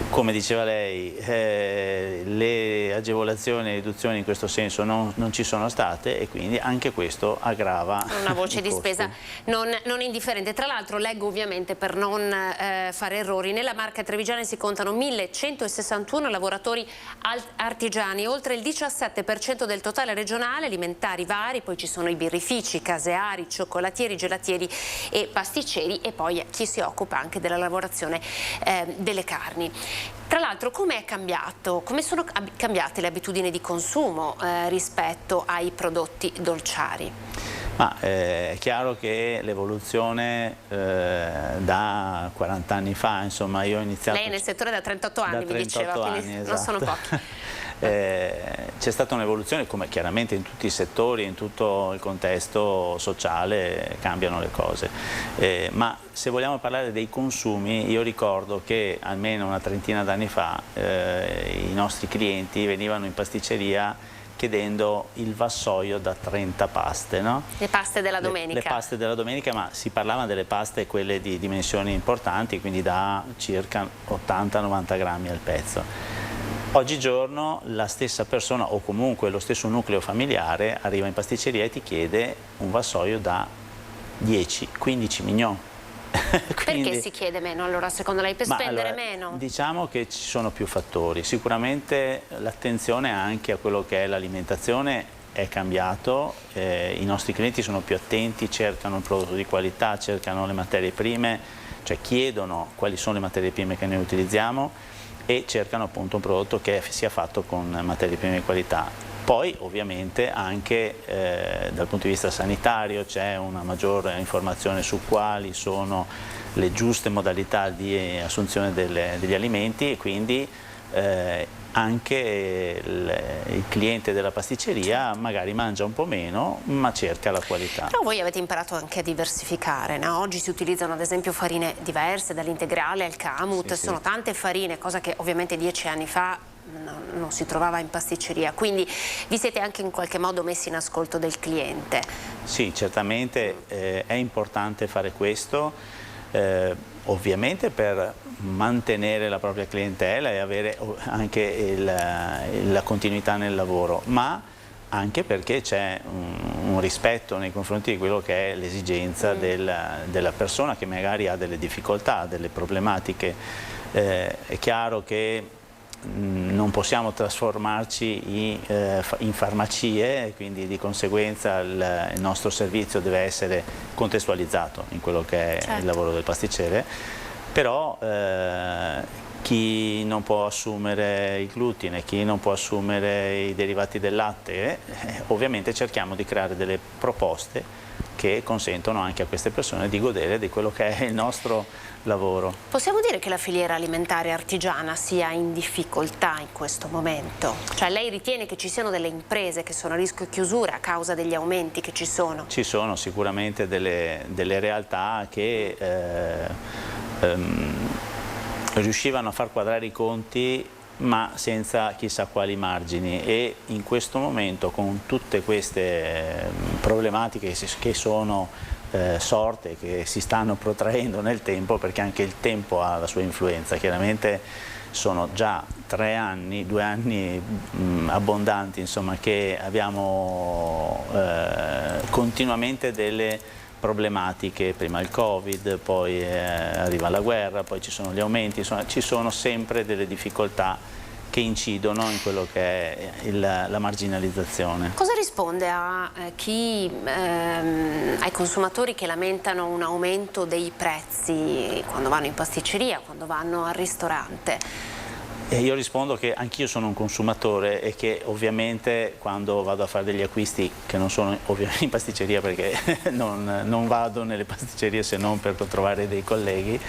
Come diceva lei, le agevolazioni e riduzioni in questo senso non ci sono state e quindi anche questo aggrava una voce di costi. spesa non indifferente. Tra l'altro leggo ovviamente per non fare errori, nella Marca Trevigiana si contano 1161 lavoratori artigiani, oltre il 17% del totale regionale, alimentari vari, poi ci sono i birrifici, caseari, cioccolatieri, gelatieri e pasticceri e poi chi si occupa anche della lavorazione delle carni. Tra l'altro come sono cambiate le abitudini di consumo rispetto ai prodotti dolciari? È chiaro che l'evoluzione da 40 anni fa, insomma io ho iniziato... Lei è nel settore da 38 anni, mi diceva, quindi esatto. Non sono pochi. C'è stata un'evoluzione, come chiaramente in tutti i settori, in tutto il contesto sociale cambiano le cose, ma se vogliamo parlare dei consumi, io ricordo che almeno una trentina d'anni fa i nostri clienti venivano in pasticceria chiedendo il vassoio da 30 paste, no? Le paste della domenica. Le paste della domenica, ma si parlava delle paste quelle di dimensioni importanti, quindi da circa 80-90 grammi al pezzo. Oggigiorno la stessa persona o comunque lo stesso nucleo familiare arriva in pasticceria e ti chiede un vassoio da 10-15 mignon. Perché si chiede meno allora secondo lei? Per spendere meno? Diciamo che ci sono più fattori, sicuramente l'attenzione anche a quello che è l'alimentazione è cambiato, i nostri clienti sono più attenti, cercano il prodotto di qualità, cercano le materie prime, cioè chiedono quali sono le materie prime che noi utilizziamo e cercano appunto un prodotto che sia fatto con materie prime di qualità. Poi ovviamente anche dal punto di vista sanitario c'è una maggiore informazione su quali sono le giuste modalità di assunzione degli alimenti e quindi anche il cliente della pasticceria magari mangia un po' meno ma cerca la qualità. Però voi avete imparato anche a diversificare, no? Oggi si utilizzano ad esempio farine diverse, dall'integrale al camut, sono tante farine, cosa che ovviamente 10 anni fa non si trovava in pasticceria, quindi vi siete anche in qualche modo messi in ascolto del cliente. Sì, certamente è importante fare questo, ovviamente per mantenere la propria clientela e avere anche la continuità nel lavoro, ma anche perché c'è un rispetto nei confronti di quello che è l'esigenza della persona che magari ha delle difficoltà, delle problematiche. È chiaro che non possiamo trasformarci in farmacie, quindi di conseguenza il nostro servizio deve essere contestualizzato in quello che è il lavoro del pasticcere, Però chi non può assumere il glutine, chi non può assumere i derivati del latte, ovviamente cerchiamo di creare delle proposte che consentono anche a queste persone di godere di quello che è il nostro lavoro. Possiamo dire che la filiera alimentare artigiana sia in difficoltà in questo momento? Cioè lei ritiene che ci siano delle imprese che sono a rischio chiusura a causa degli aumenti che ci sono? Ci sono sicuramente delle realtà che riuscivano a far quadrare i conti ma senza chissà quali margini, e in questo momento con tutte queste problematiche che sono sorte, che si stanno protraendo nel tempo, perché anche il tempo ha la sua influenza, chiaramente sono già 2 anni abbondanti, insomma, che abbiamo continuamente delle problematiche, prima il Covid, poi arriva la guerra, poi ci sono gli aumenti, insomma, ci sono sempre delle difficoltà che incidono in quello che è la marginalizzazione. Cosa risponde ai consumatori che lamentano un aumento dei prezzi quando vanno in pasticceria, quando vanno al ristorante? Io rispondo che anch'io sono un consumatore e che ovviamente quando vado a fare degli acquisti, che non sono ovviamente in pasticceria perché non vado nelle pasticcerie se non per trovare dei colleghi,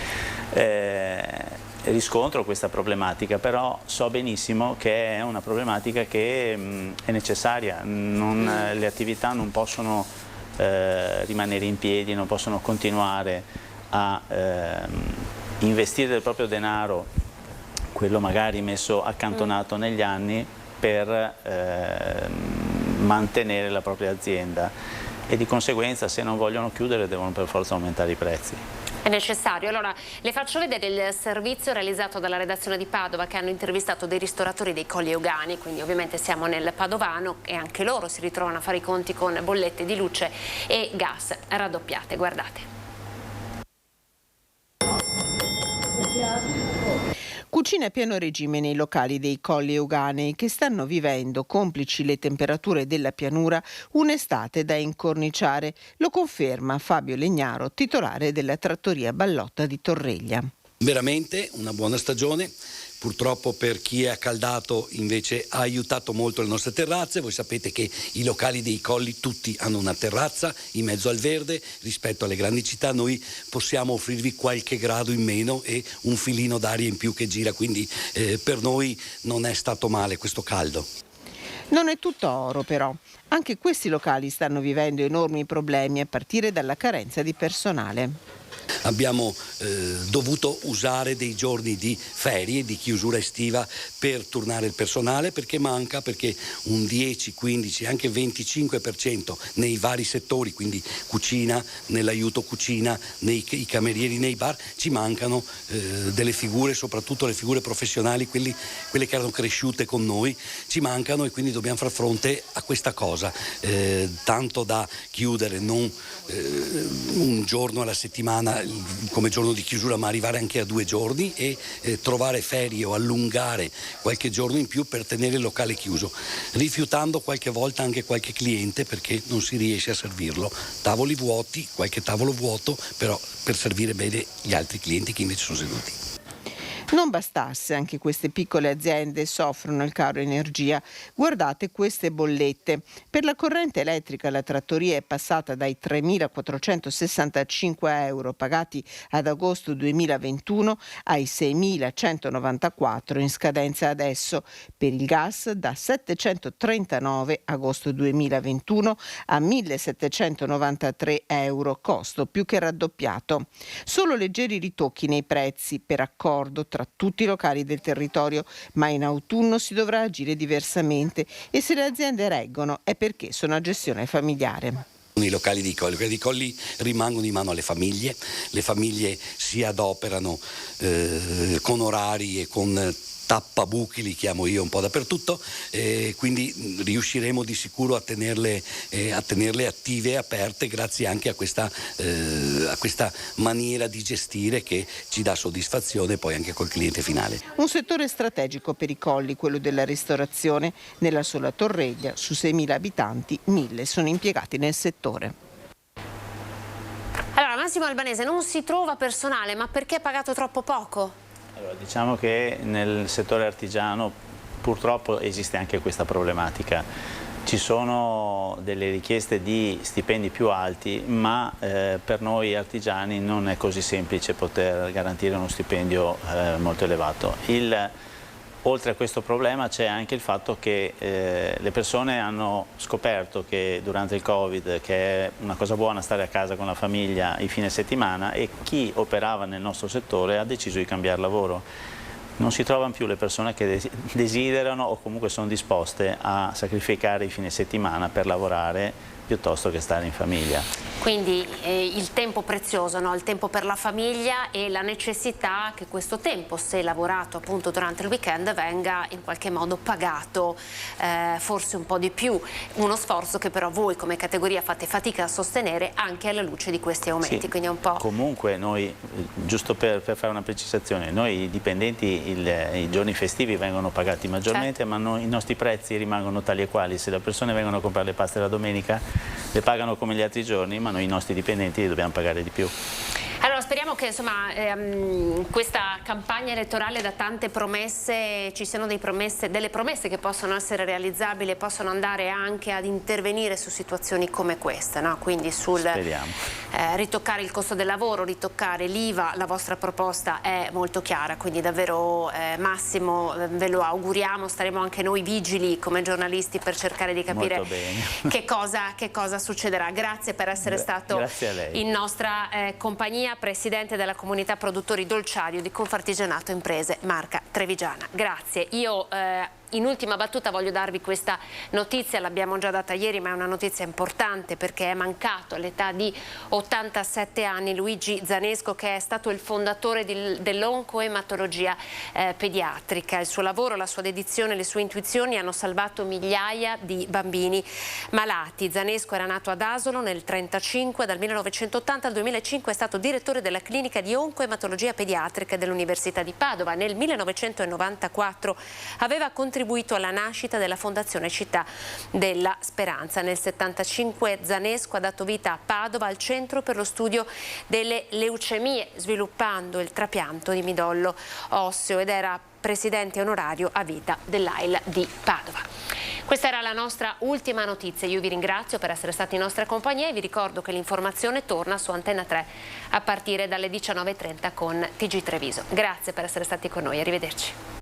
riscontro questa problematica, però so benissimo che è una problematica che è necessaria, le attività non possono rimanere in piedi, non possono continuare a investire del proprio denaro, quello magari messo accantonato negli anni, per mantenere la propria azienda, e di conseguenza se non vogliono chiudere devono per forza aumentare i prezzi. È necessario. Allora le faccio vedere il servizio realizzato dalla redazione di Padova, che hanno intervistato dei ristoratori dei Colli Euganei, quindi ovviamente siamo nel padovano, e anche loro si ritrovano a fare i conti con bollette di luce e gas raddoppiate. Guardate. Cucina a pieno regime nei locali dei Colli Euganei, che stanno vivendo, complici le temperature della pianura, un'estate da incorniciare. Lo conferma Fabio Legnaro, titolare della trattoria Ballotta di Torreglia. Veramente una buona stagione. Purtroppo per chi è accaldato invece ha aiutato molto le nostre terrazze. Voi sapete che i locali dei colli tutti hanno una terrazza in mezzo al verde. Rispetto alle grandi città noi possiamo offrirvi qualche grado in meno e un filino d'aria in più che gira, quindi per noi non è stato male questo caldo. Non è tutto oro però. Anche questi locali stanno vivendo enormi problemi a partire dalla carenza di personale. Abbiamo dovuto usare dei giorni di ferie, di chiusura estiva per turnare il personale, perché un 10, 15, anche 25% nei vari settori, quindi cucina, nell'aiuto cucina, i camerieri nei bar, ci mancano delle figure, soprattutto le figure professionali, quelle che erano cresciute con noi, ci mancano, e quindi dobbiamo far fronte a questa cosa, tanto da chiudere non un giorno alla settimana come giorno di chiusura, ma arrivare anche a 2 giorni e trovare ferie o allungare qualche giorno in più per tenere il locale chiuso, rifiutando qualche volta anche qualche cliente perché non si riesce a servirlo. Tavoli vuoti, qualche tavolo vuoto, però per servire bene gli altri clienti che invece sono seduti. Non bastasse, anche queste piccole aziende soffrono il caro energia. Guardate queste bollette. Per la corrente elettrica la trattoria è passata dai 3.465 euro pagati ad agosto 2021 ai 6.194 in scadenza adesso. Per il gas da 739 agosto 2021 a 1.793 euro, costo più che raddoppiato. Solo leggeri ritocchi nei prezzi per accordo tra tutti i locali del territorio, ma in autunno si dovrà agire diversamente, e se le aziende reggono è perché sono a gestione familiare. I locali di colli rimangono in mano alle famiglie, le famiglie si adoperano con orari e con tappabuchi, li chiamo io un po' dappertutto, quindi riusciremo di sicuro a tenerle attive e aperte grazie anche a questa maniera di gestire che ci dà soddisfazione poi anche col cliente finale. Un settore strategico per i colli, quello della ristorazione. Nella sola Torreglia, su 6.000 abitanti, 1.000 sono impiegati nel settore. Allora, Massimo Albanese, non si trova personale, ma perché è pagato troppo poco? Allora, diciamo che nel settore artigiano purtroppo esiste anche questa problematica. Ci sono delle richieste di stipendi più alti, ma per noi artigiani non è così semplice poter garantire uno stipendio molto elevato. Oltre a questo problema c'è anche il fatto che le persone hanno scoperto che durante il Covid che è una cosa buona stare a casa con la famiglia i fine settimana, e chi operava nel nostro settore ha deciso di cambiare lavoro. Non si trovano più le persone che desiderano o comunque sono disposte a sacrificare i fine settimana per lavorare piuttosto che stare in famiglia. Quindi il tempo prezioso, no? Il tempo per la famiglia e la necessità che questo tempo, se lavorato appunto durante il weekend, venga in qualche modo pagato forse un po' di più. Uno sforzo che però voi come categoria fate fatica a sostenere anche alla luce di questi aumenti. Sì. Quindi è un po'... Comunque noi, giusto per fare una precisazione, noi dipendenti i giorni festivi vengono pagati maggiormente, certo, ma i nostri prezzi rimangono tali e quali. Se le persone vengono a comprare le paste la domenica le pagano come gli altri giorni, ma noi i nostri dipendenti li dobbiamo pagare di più. Allora speriamo che insomma questa campagna elettorale da tante promesse ci siano delle promesse che possono essere realizzabili e possono andare anche ad intervenire su situazioni come questa, no? Quindi sul ritoccare il costo del lavoro, ritoccare l'IVA. La vostra proposta è molto chiara, quindi davvero Massimo ve lo auguriamo, staremo anche noi vigili come giornalisti per cercare di capire che cosa succederà. Grazie per essere stato in nostra compagnia, presidente della comunità produttori dolciario di Confartigianato Imprese Marca Trevigiana. Grazie. Io in ultima battuta voglio darvi questa notizia, l'abbiamo già data ieri, ma è una notizia importante perché è mancato all'età di 87 anni Luigi Zanesco, che è stato il fondatore dell'oncoematologia pediatrica. Il suo lavoro, la sua dedizione, le sue intuizioni hanno salvato migliaia di bambini malati. Zanesco era nato ad Asolo nel 1935, dal 1980 al 2005 è stato direttore della clinica di oncoematologia pediatrica dell'Università di Padova. Nel 1994 aveva contribuito alla nascita della Fondazione Città della Speranza. Nel 1975 Zanesco ha dato vita a Padova al Centro per lo Studio delle Leucemie, sviluppando il trapianto di midollo osseo, ed era presidente onorario a vita dell'AIL di Padova. Questa era la nostra ultima notizia. Io vi ringrazio per essere stati in nostra compagnia e vi ricordo che l'informazione torna su Antenna 3 a partire dalle 19:30 con TG Treviso. Grazie per essere stati con noi, arrivederci.